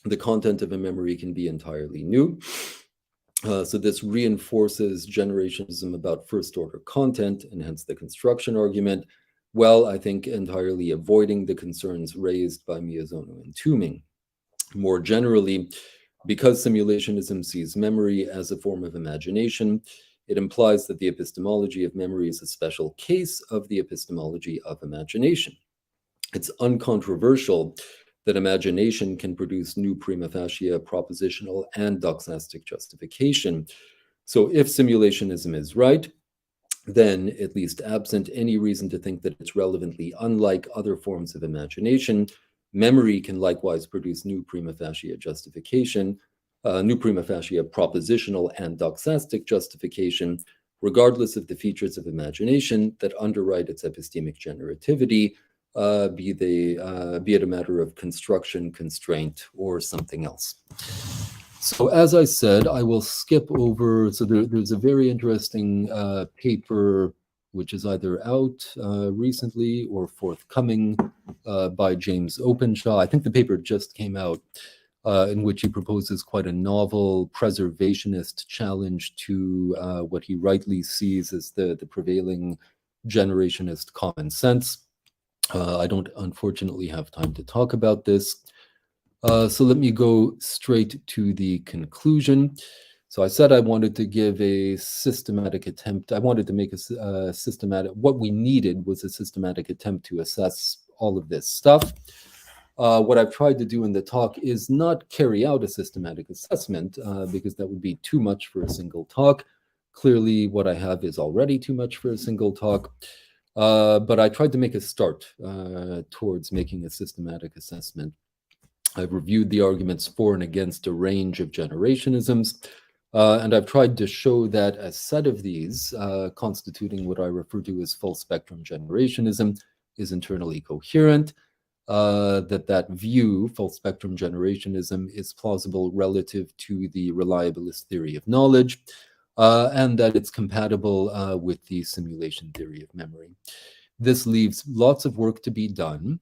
the content of a memory can be entirely new. So this reinforces generationism about first-order content, and hence the construction argument, while I think entirely avoiding the concerns raised by Miyazono and Tooming. More generally, because simulationism sees memory as a form of imagination, it implies that the epistemology of memory is a special case of the epistemology of imagination. It's uncontroversial that imagination can produce new prima facie propositional and doxastic justification. So if simulationism is right, then, at least absent any reason to think that it's relevantly unlike other forms of imagination, memory can likewise produce new prima facie justification, new prima facie propositional and doxastic justification, regardless of the features of imagination that underwrite its epistemic generativity, be it a matter of construction, constraint, or something else. So as I said, I will skip over, so there's a very interesting paper which is either out recently or forthcoming by James Openshaw. I think the paper just came out, in which he proposes quite a novel preservationist challenge to what he rightly sees as the prevailing generationist common sense. I don't unfortunately have time to talk about this. So let me go straight to the conclusion. So I said I wanted to give a systematic attempt. I wanted to make a systematic, what we needed was a systematic attempt to assess all of this stuff. What I've tried to do in the talk is not carry out a systematic assessment, because that would be too much for a single talk. Clearly, what I have is already too much for a single talk. But I tried to make a start towards making a systematic assessment. I've reviewed the arguments for and against a range of generationisms, and I've tried to show that a set of these, constituting what I refer to as full spectrum generationism, is internally coherent, that view, full spectrum generationism, is plausible relative to the reliabilist theory of knowledge, and that it's compatible with the simulation theory of memory. This leaves lots of work to be done.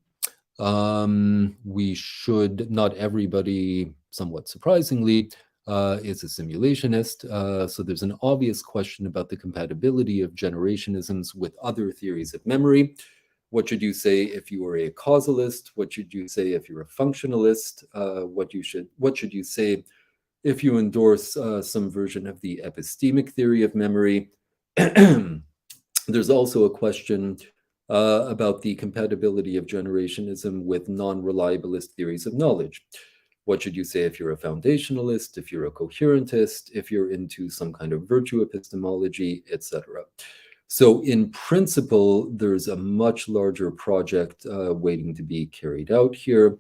We should, not everybody, somewhat surprisingly, is a simulationist. So there's an obvious question about the compatibility of generationisms with other theories of memory. What should you say if you are a causalist? What should you say if you're a functionalist? What should you say if you endorse some version of the epistemic theory of memory? There's also a question about the compatibility of generationism with non-reliabilist theories of knowledge. What should you say if you're a foundationalist, if you're a coherentist, if you're into some kind of virtue epistemology, etc.? So in principle, there's a much larger project waiting to be carried out here.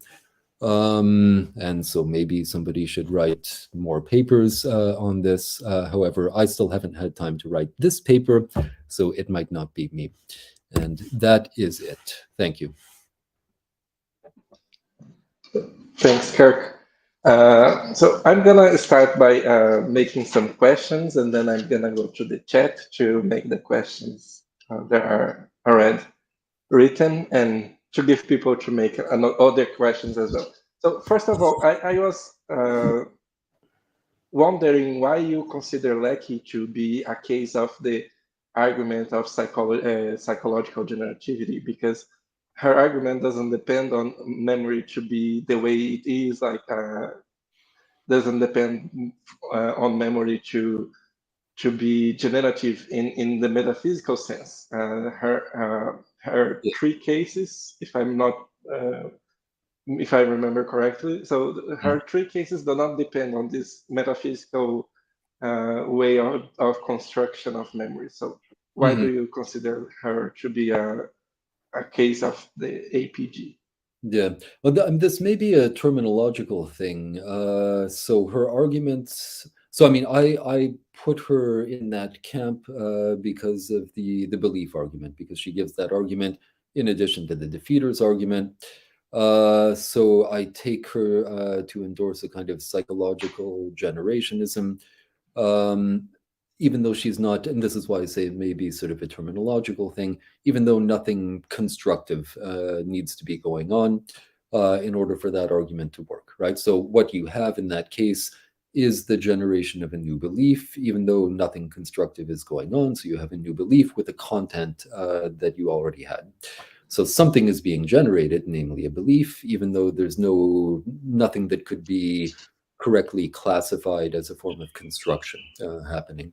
And so maybe somebody should write more papers on this. However, I still haven't had time to write this paper, so it might not be me. And that is it. Thank you. Thanks, Kirk. So I'm gonna start by making some questions, and then I'm gonna go to the chat to make the questions that are already written, and to give people to make other questions as well. So first of all, I was wondering why you consider Lecky to be a case of the argument of psychological generativity, because her argument doesn't depend on memory to be the way it is, like doesn't depend on memory to be generative in the metaphysical sense. Her three cases, if I remember correctly, so her three cases do not depend on this metaphysical way of construction of memory. So why do you consider her to be a case of the APG? Yeah, well, this may be a terminological thing. So her arguments. So I mean, I put her in that camp because of the belief argument, because she gives that argument in addition to the defeaters argument. So I take her to endorse a kind of psychological generationism, even though she's not, and this is why I say it may be sort of a terminological thing, even though nothing constructive needs to be going on in order for that argument to work, right? So what you have in that case is the generation of a new belief, even though nothing constructive is going on. So you have a new belief with a content that you already had. So something is being generated, namely a belief, even though there's nothing that could be correctly classified as a form of construction happening.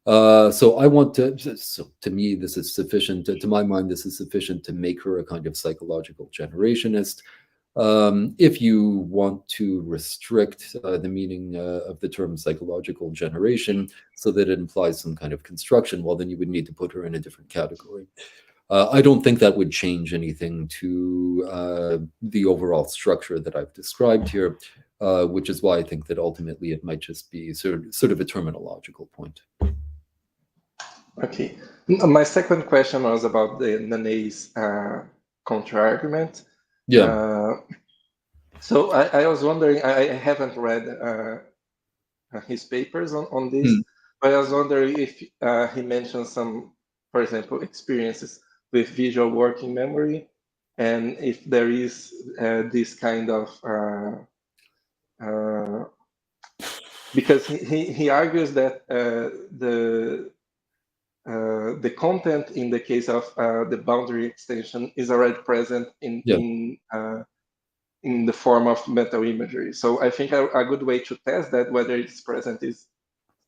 So I want to, so to me, this is sufficient, to my mind, this is sufficient to make her a kind of psychological generationist. If you want to restrict the meaning of the term psychological generation so that it implies some kind of construction, well, then you would need to put her in a different category. I don't think that would change anything to the overall structure that I've described here, which is why I think that ultimately it might just be sort of a terminological point. Okay. My second question was about the Nene's counter-argument. Yeah. So I was wondering, I haven't read his papers on this, but I was wondering if he mentioned some, for example, experiences with visual working memory, and if there is this kind of, because he argues that the the content in the case of the boundary extension is already present in the form of mental imagery. So I think a good way to test that, whether it's present, is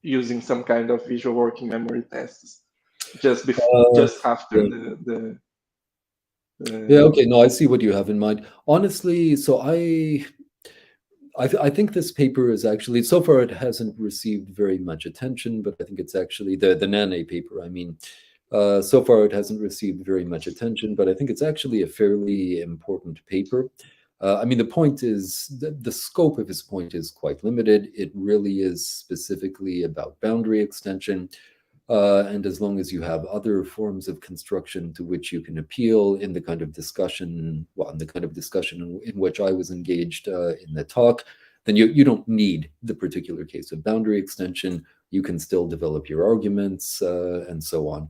using some kind of visual working memory tests just after the yeah, okay, no, I see what you have in mind. Honestly, so I think this paper is actually, so far it hasn't received very much attention, but I think it's actually the Nane paper, I mean, so far it hasn't received very much attention, but I think it's actually a fairly important paper. I mean, the point is, the scope of his point is quite limited. It really is specifically about boundary extension. And as long as you have other forms of construction to which you can appeal in the kind of discussion, well, in the kind of discussion in which I was engaged in the talk, then you don't need the particular case of boundary extension. You can still develop your arguments and so on.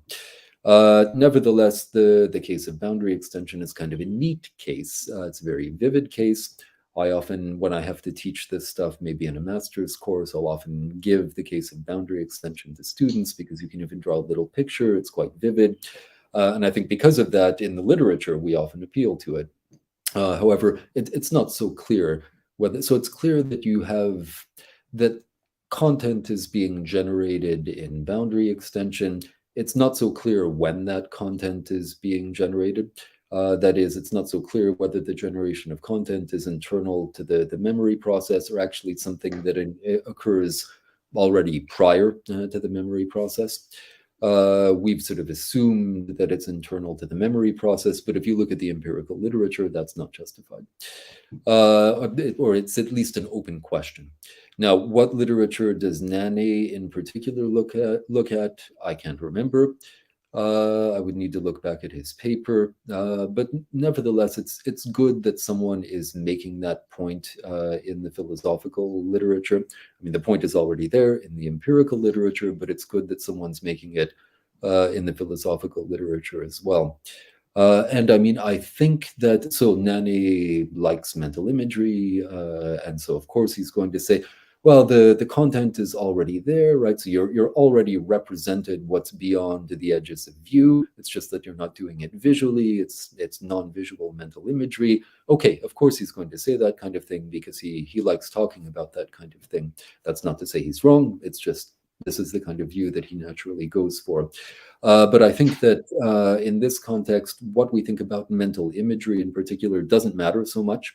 Nevertheless, the case of boundary extension is kind of a neat case. It's a very vivid case. I often, when I have to teach this stuff, maybe in a master's course, I'll often give the case of boundary extension to students because you can even draw a little picture. It's quite vivid. And I think because of that, in the literature, we often appeal to it. However, it's not so clear whether, so it's clear that you have, that content is being generated in boundary extension. It's not so clear when that content is being generated. That is, it's not so clear whether the generation of content is internal to the memory process or actually something that occurs already prior to the memory process. We've sort of assumed that it's internal to the memory process, but if you look at the empirical literature, that's not justified. Or it's at least an open question. Now, what literature does Nane in particular look at? I can't remember. I would need to look back at his paper, but nevertheless, it's good that someone is making that point in the philosophical literature. I mean, the point is already there in the empirical literature, but it's good that someone's making it in the philosophical literature as well. And I mean, I think that, so Nane likes mental imagery, and so of course he's going to say, well, the content is already there, right? So you're already represented what's beyond the edges of view. It's just that you're not doing it visually. It's non-visual mental imagery. Okay, of course he's going to say that kind of thing because he likes talking about that kind of thing. That's not to say he's wrong. It's just this is the kind of view that he naturally goes for. But I think that in this context, what we think about mental imagery in particular doesn't matter so much.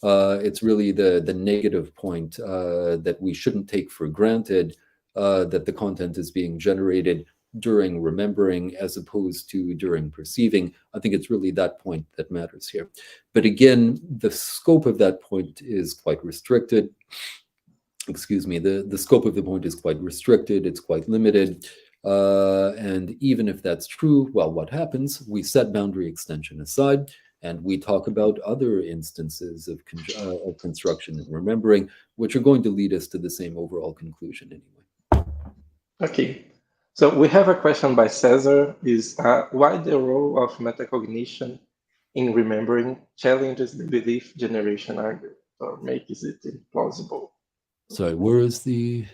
It's really the negative point that we shouldn't take for granted that the content is being generated during remembering as opposed to during perceiving. I think it's really that point that matters here. But again, the scope of that point is quite restricted. Excuse me, the scope of the point is quite restricted. It's quite limited. And even if that's true, well, what happens? We set boundary extension aside, and we talk about other instances of construction and remembering, which are going to lead us to the same overall conclusion anyway. Okay, so we have a question by Cesar, is why the role of metacognition in remembering challenges the belief generation argument or makes it implausible? Sorry, where is the...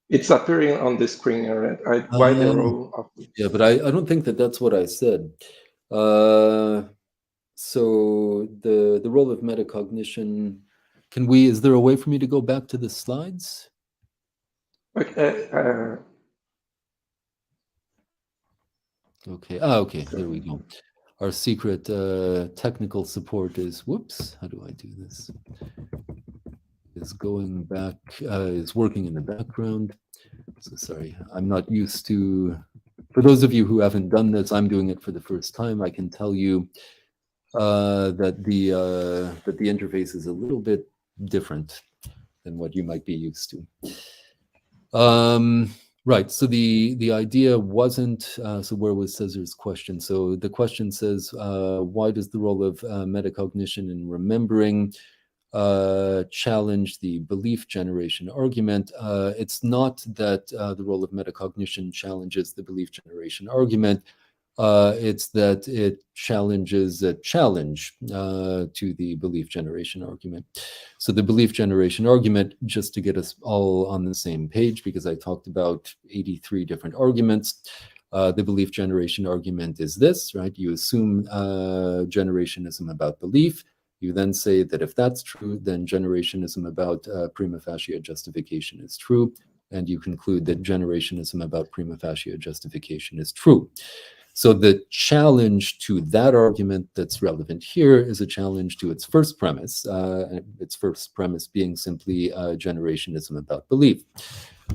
It's appearing on the screen already. Why the role of... Yeah, but I don't think that that's what I said. So the role of metacognition, is there a way for me to go back to the slides? Okay. Okay, okay, there we go. Our secret technical support is, whoops, how do I do this? Is going back, is working in the background. So sorry, I'm not used to, for those of you who haven't done this, I'm doing it for the first time. I can tell you that the interface is a little bit different than what you might be used to. Right, so the idea wasn't, so where was Cesar's question? So the question says, why does the role of metacognition in remembering challenge the belief generation argument? It's not that the role of metacognition challenges the belief generation argument. It's that it challenges a challenge to the belief generation argument. So the belief generation argument, just to get us all on the same page, because I talked about 83 different arguments, The belief generation argument is this, right? You assume generationism about belief. You then say that if that's true, then generationism about prima facie justification is true. And you conclude that generationism about prima facie justification is true. So the challenge to that argument that's relevant here is a challenge to its first premise being simply generationism about belief.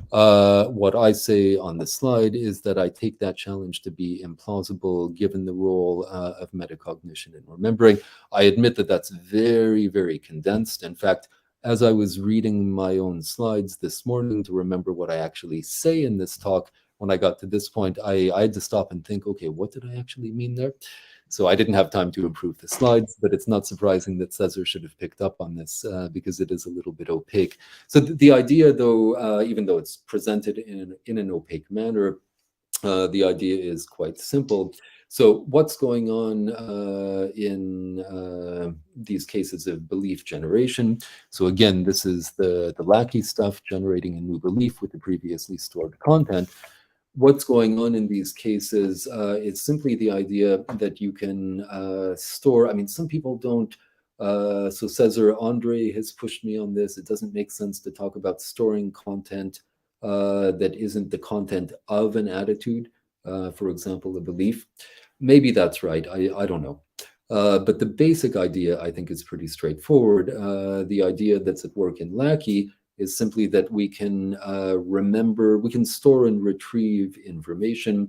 What I say on the slide is that I take that challenge to be implausible given the role of metacognition in remembering. I admit that that's very, very condensed. In fact, as I was reading my own slides this morning to remember what I actually say in this talk, when I got to this point, I had to stop and think, okay, what did I actually mean there? So I didn't have time to improve the slides, but it's not surprising that Cesar should have picked up on this because it is a little bit opaque. So the idea, though, even though it's presented in an opaque manner, the idea is quite simple. So what's going on in these cases of belief generation? So again, this is the Lackey stuff, generating a new belief with the previously stored content. What's going on in these cases is simply the idea that you can store. I mean, some people don't. So Cesar Andre has pushed me on this. It doesn't make sense to talk about storing content that isn't the content of an attitude, for example, a belief. Maybe that's right. I don't know. But the basic idea, I think, is pretty straightforward. The idea that's at work in Lackey is simply that we can remember, we can store and retrieve information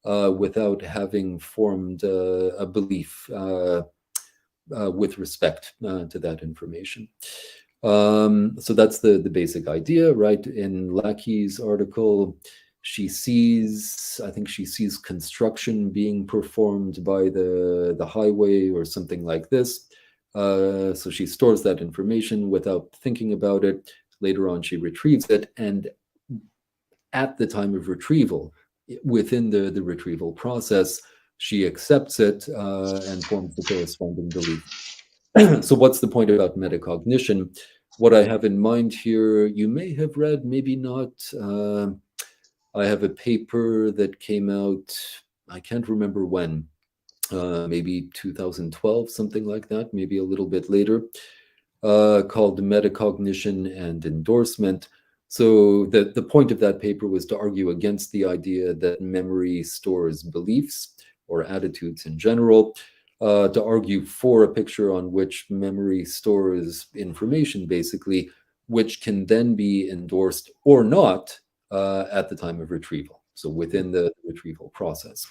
without having formed a belief with respect to that information. So that's the basic idea, right? In Lackey's article, she sees, I think she sees construction being performed by the highway or something like this. So she stores that information without thinking about it. Later on, she retrieves it, and at the time of retrieval, within the retrieval process, she accepts it and forms the corresponding belief. So what's the point about metacognition? What I have in mind here, you may have read, maybe not. I have a paper that came out, I can't remember when, maybe 2012, something like that, maybe a little bit later, called Metacognition and Endorsement. So the point of that paper was to argue against the idea that memory stores beliefs or attitudes in general, to argue for a picture on which memory stores information, basically, which can then be endorsed or not at the time of retrieval, so within the retrieval process.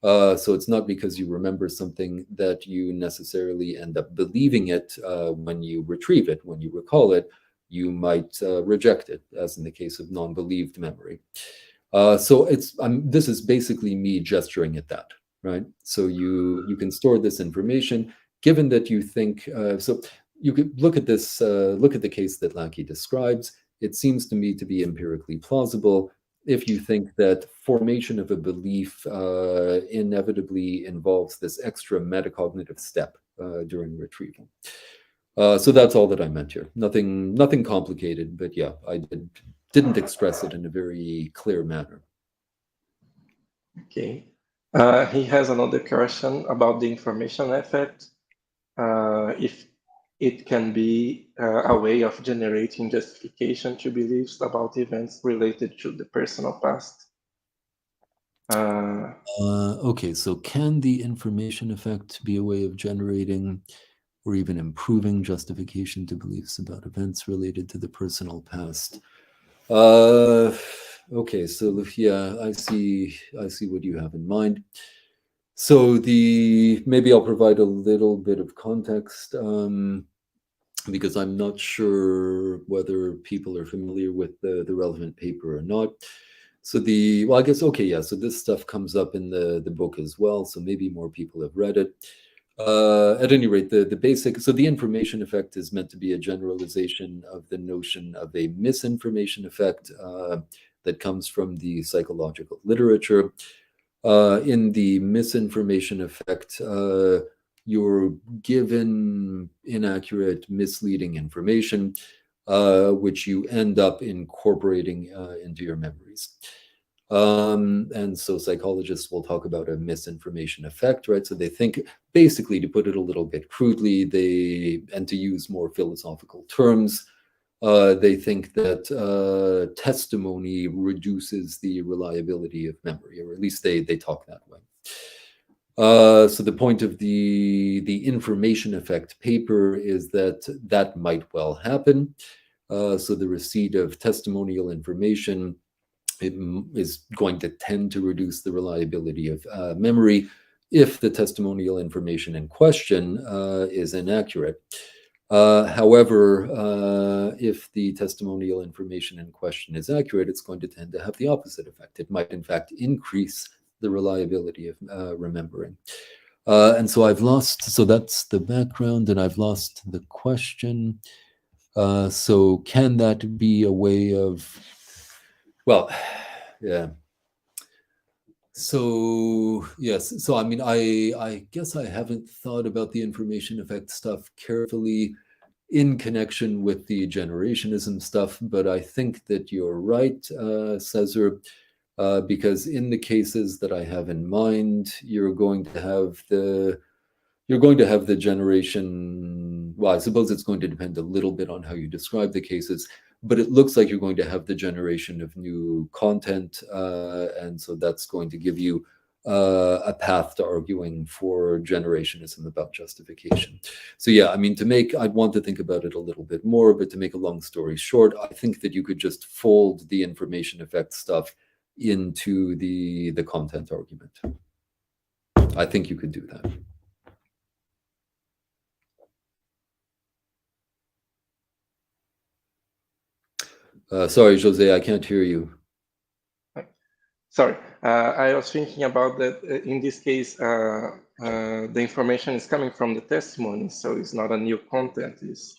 So it's not because you remember something that you necessarily end up believing it when you retrieve it. When you recall it, you might reject it, as in the case of non-believed memory. So this is basically me gesturing at that, right? So you can store this information, given that you think, so you could look at this, look at the case that Lackey describes. It seems to me to be empirically plausible if you think that formation of a belief inevitably involves this extra metacognitive step during retrieval. So that's all that I meant here. Nothing complicated, but yeah, I didn't express it in a very clear manner. Okay. He has another question about the information effect. If it can be a way of generating justification to beliefs about events related to the personal past. Okay, so can the information effect be a way of generating or even improving justification to beliefs about events related to the personal past? Okay, so yeah, I see what you have in mind. So maybe I'll provide a little bit of context because I'm not sure whether people are familiar with the relevant paper or not. So I guess, okay, yeah, so this stuff comes up in the book as well, so maybe more people have read it. At any rate, the basic, so the information effect is meant to be a generalization of the notion of a misinformation effect that comes from the psychological literature. In the misinformation effect, you're given inaccurate, misleading information, which you end up incorporating into your memories. And so psychologists will talk about a misinformation effect, right? So they think, basically, to put it a little bit crudely, and to use more philosophical terms, they think that testimony reduces the reliability of memory, or at least they talk that way. So the point of the information effect paper is that might well happen. So the receipt of testimonial information is going to tend to reduce the reliability of memory if the testimonial information in question is inaccurate. However, if the testimonial information in question is accurate, it's going to tend to have the opposite effect. It might, in fact, increase the reliability of remembering. And so so that's the background, and I've lost the question. So can that be a way of, well, yeah. So yes, so I mean, I guess I haven't thought about the information effect stuff carefully in connection with the generationism stuff, but I think that you're right, Cesar, because in the cases that I have in mind, you're going to have the generation. Well, I suppose it's going to depend a little bit on how you describe the cases, but it looks like you're going to have the generation of new content, and so that's going to give you a path to arguing for generationism about justification. So yeah, I mean, I'd want to think about it a little bit more, but to make a long story short, I think that you could just fold the information effect stuff into the content argument. I think you could do that. Sorry, Jose, I can't hear you. Sorry, I was thinking about that in this case, the information is coming from the testimony, so it's not a new content, it's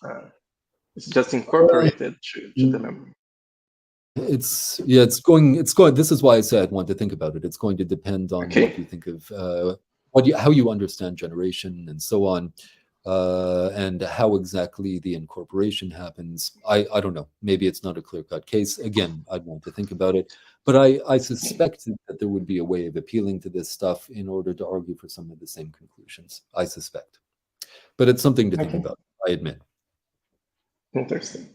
just incorporated to the memory. It's going, this is why I said I want to think about it. It's going to depend on what you think of, how you understand generation and so on, and how exactly the incorporation happens. I don't know. Maybe it's not a clear-cut case. Again, I'd want to think about it. But I suspect that there would be a way of appealing to this stuff in order to argue for some of the same conclusions. I suspect. But it's something to think about, I admit. Interesting.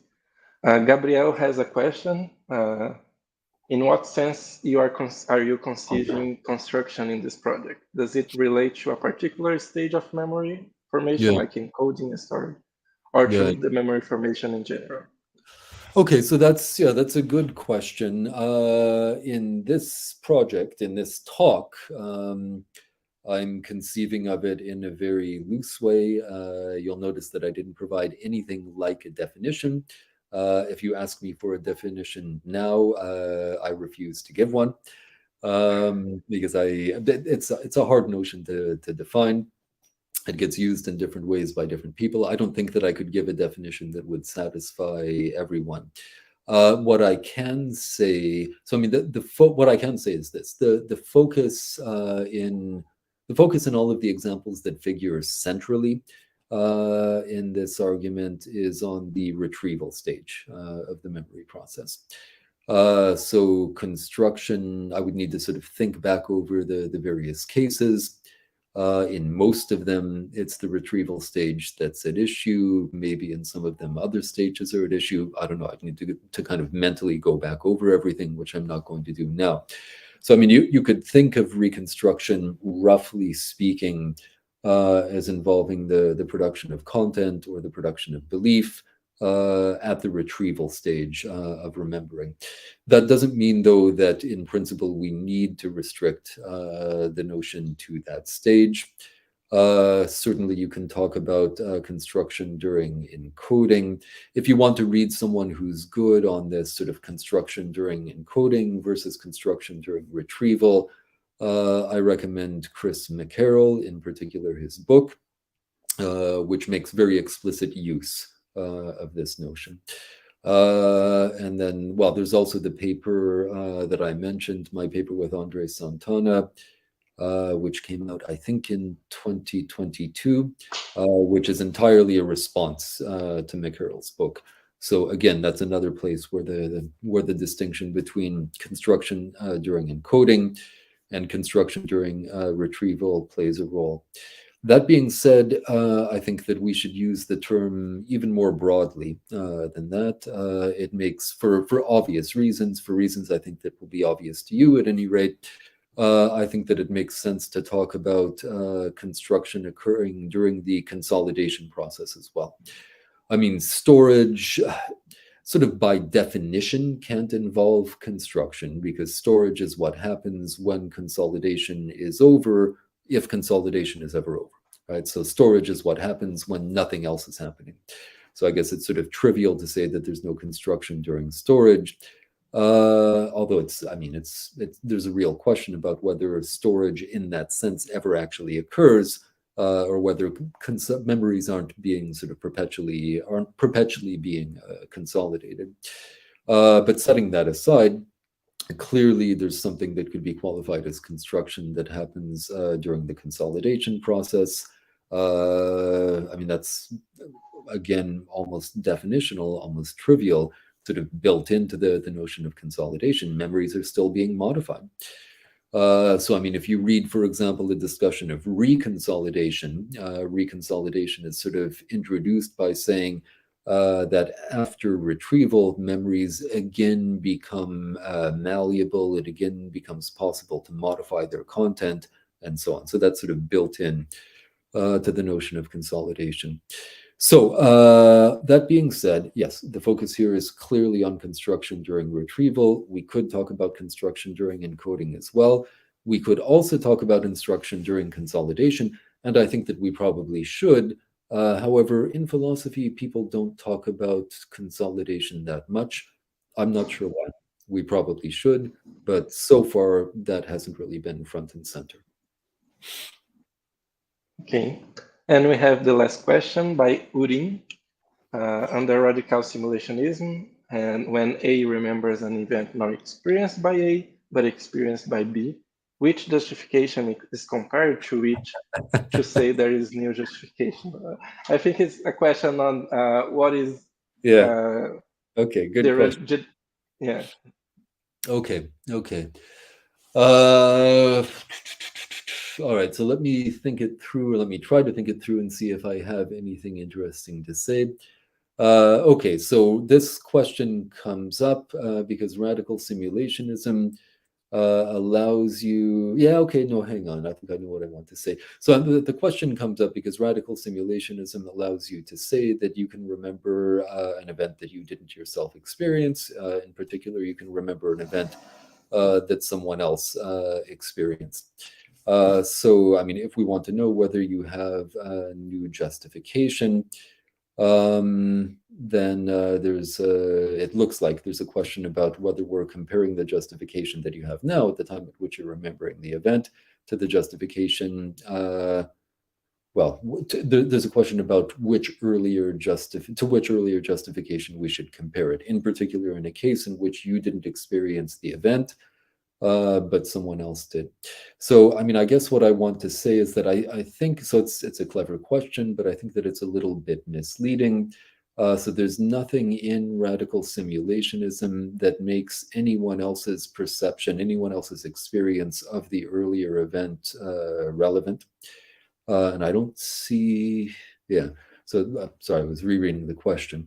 Gabriel has a question. In what sense are you conceiving construction in this project? Does it relate to a particular stage of memory formation, like encoding a story, or to the memory formation in general? Okay, so that's a good question. In this project, in this talk, I'm conceiving of it in a very loose way. You'll notice that I didn't provide anything like a definition. If you ask me for a definition now, I refuse to give one, because it's a hard notion to define. It gets used in different ways by different people. I don't think that I could give a definition that would satisfy everyone. What I can say, so I mean, what I can say is this: the focus in all of the examples that figure centrally in this argument is on the retrieval stage of the memory process. So construction, I would need to sort of think back over the various cases. In most of them, it's the retrieval stage that's at issue. Maybe in some of them, other stages are at issue. I don't know. I need to kind of mentally go back over everything, which I'm not going to do now. So, I mean, you could think of reconstruction, roughly speaking, as involving the production of content or the production of belief at the retrieval stage of remembering. That doesn't mean, though, that in principle we need to restrict the notion to that stage. Certainly you can talk about construction during encoding. If you want to read someone who's good on this sort of construction during encoding versus construction during retrieval, I recommend Chris McCarroll, in particular his book, which makes very explicit use of this notion. And then, well, there's also the paper that I mentioned, my paper with Andre Santana, which came out, I think, in 2022, which is entirely a response to McCarroll's book. So again, that's another place where the distinction between construction during encoding and construction during retrieval plays a role. That being said, I think that we should use the term even more broadly than that. It makes, for obvious reasons, for reasons I think that will be obvious to you at any rate, I think that it makes sense to talk about construction occurring during the consolidation process as well. I mean, storage, sort of by definition, can't involve construction, because storage is what happens when consolidation is over, if consolidation is ever over, right? So storage is what happens when nothing else is happening. So I guess it's sort of trivial to say that there's no construction during storage. Although there's a real question about whether storage in that sense ever actually occurs, or whether memories aren't perpetually being consolidated. But setting that aside, clearly there's something that could be qualified as construction that happens during the consolidation process. That's, again, almost definitional, almost trivial, sort of built into the notion of consolidation. Memories are still being modified. So, if you read, for example, the discussion of reconsolidation, reconsolidation is sort of introduced by saying that after retrieval, memories again become malleable. It again becomes possible to modify their content and so on. So that's sort of built in to the notion of consolidation. So that being said, yes, the focus here is clearly on construction during retrieval. We could talk about construction during encoding as well. We could also talk about instruction during consolidation, and I think that we probably should. However, in philosophy, people don't talk about consolidation that much. I'm not sure why. We probably should, but so far that hasn't really been front and center. Okay. And we have the last question by Urin. Under radical simulationism, and when A remembers an event not experienced by A, but experienced by B, which justification is compared to which to say there is new justification? I think it's a question on what is... Okay, good question. Yeah. Okay. All right, so let me think it through, or let me try to think it through and see if I have anything interesting to say. Okay, so this question comes up because radical simulationism allows you... hang on, I think I know what I want to say. So the question comes up because radical simulationism allows you to say that you can remember an event that you didn't yourself experience. In particular, you can remember an event that someone else experienced. So, if we want to know whether you have a new justification, then it looks like there's a question about whether we're comparing the justification that you have now at the time at which you're remembering the event to the justification. There's a question about to which earlier justification we should compare it, in particular in a case in which you didn't experience the event, but someone else did. So, I guess what I want to say is that I think, so it's a clever question, but I think that it's a little bit misleading. So there's nothing in radical simulationism that makes anyone else's perception, anyone else's experience of the earlier event relevant. And I don't see, so sorry, I was rereading the question.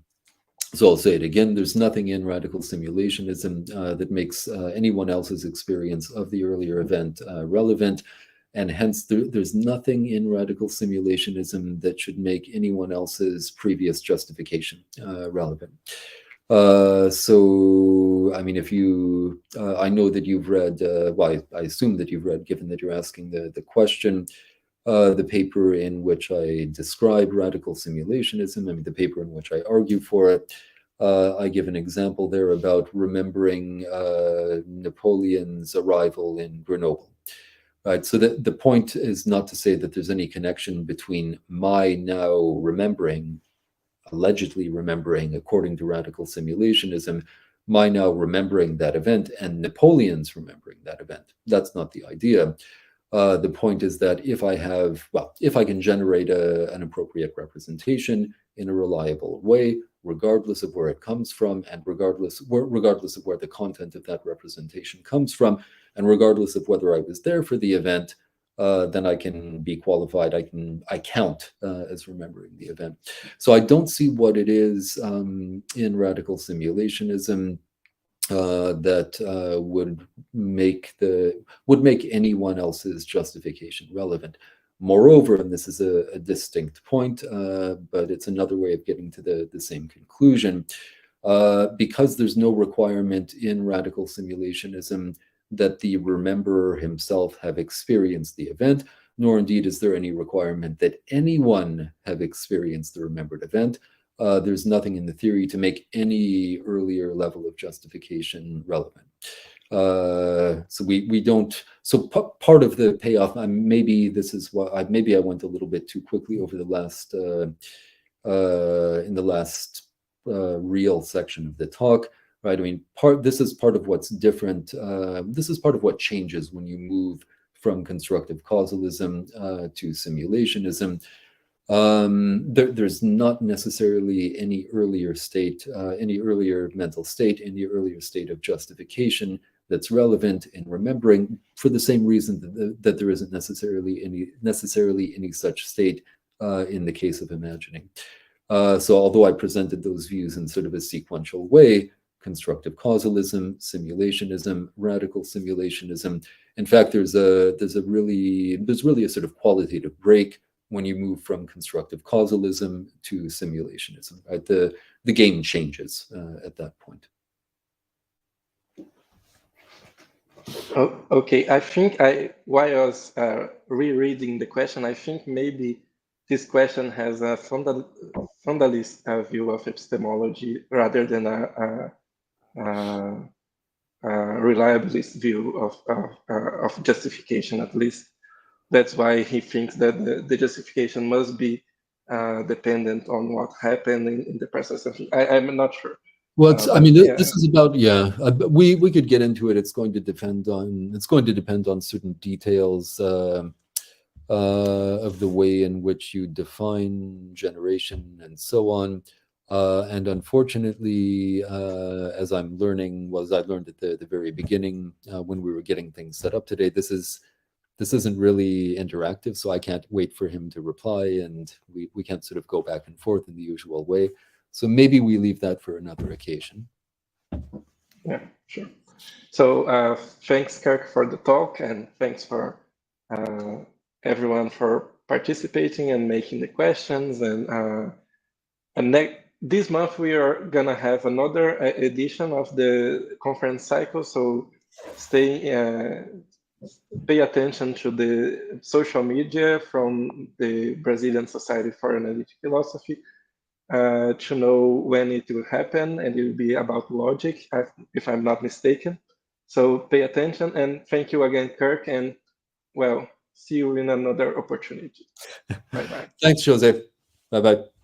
So I'll say it again, there's nothing in radical simulationism that makes anyone else's experience of the earlier event relevant, and hence there's nothing in radical simulationism that should make anyone else's previous justification relevant. So, if you, I know that you've read, I assume that you've read, given that you're asking the question, the paper in which I describe radical simulationism, the paper in which I argue for it. I give an example there about remembering Napoleon's arrival in Grenoble. Right, so the point is not to say that there's any connection between my now remembering, allegedly remembering, according to radical simulationism, my now remembering that event and Napoleon's remembering that event. That's not the idea. The point is that if I can generate an appropriate representation, in a reliable way, regardless of where it comes from, and regardless of where the content of that representation comes from, and regardless of whether I was there for the event, then I can be qualified. I count as remembering the event. So I don't see what it is in radical simulationism that would make anyone else's justification relevant. Moreover, and this is a distinct point, but it's another way of getting to the same conclusion, because there's no requirement in radical simulationism that the rememberer himself have experienced the event, nor indeed is there any requirement that anyone have experienced the remembered event. There's nothing in the theory to make any earlier level of justification relevant. So we don't. So part of the payoff. Maybe this is what maybe I went a little bit too quickly over the last in the last real section of the talk. Right. I mean, this is part of what's different. This is part of what changes when you move from constructive causalism to simulationism. There's not necessarily any earlier state, any earlier mental state, any earlier state of justification that's relevant in remembering, for the same reason that there isn't necessarily any such state in the case of imagining. So although I presented those views in sort of a sequential way, constructive causalism, simulationism, radical simulationism. In fact, there's really a sort of qualitative break when you move from constructive causalism to simulationism. Right? The game changes at that point. Oh, okay, I think while I was rereading the question, I think maybe this question has a fundalist view of epistemology rather than a reliabilist view of justification, at least. That's why he thinks that the justification must be dependent on what happened in the process. I'm not sure. Well, I mean, this is about we could get into it. It's going to depend on certain details of the way in which you define generation and so on. And unfortunately, as I'm learning, as I learned at the very beginning when we were getting things set up today, this isn't really interactive, so I can't wait for him to reply, and we can't sort of go back and forth in the usual way. So maybe we leave that for another occasion. Yeah, sure. So thanks, Kirk, for the talk, and thanks for everyone for participating and making the questions. And this month we are gonna have another edition of the conference cycle. So pay attention to the social media from the Brazilian Society for Analytic Philosophy to know when it will happen, and it will be about logic, if I'm not mistaken. So pay attention, and thank you again, Kirk, and well, see you in another opportunity. Bye-bye. Thanks, Jose. Bye-bye.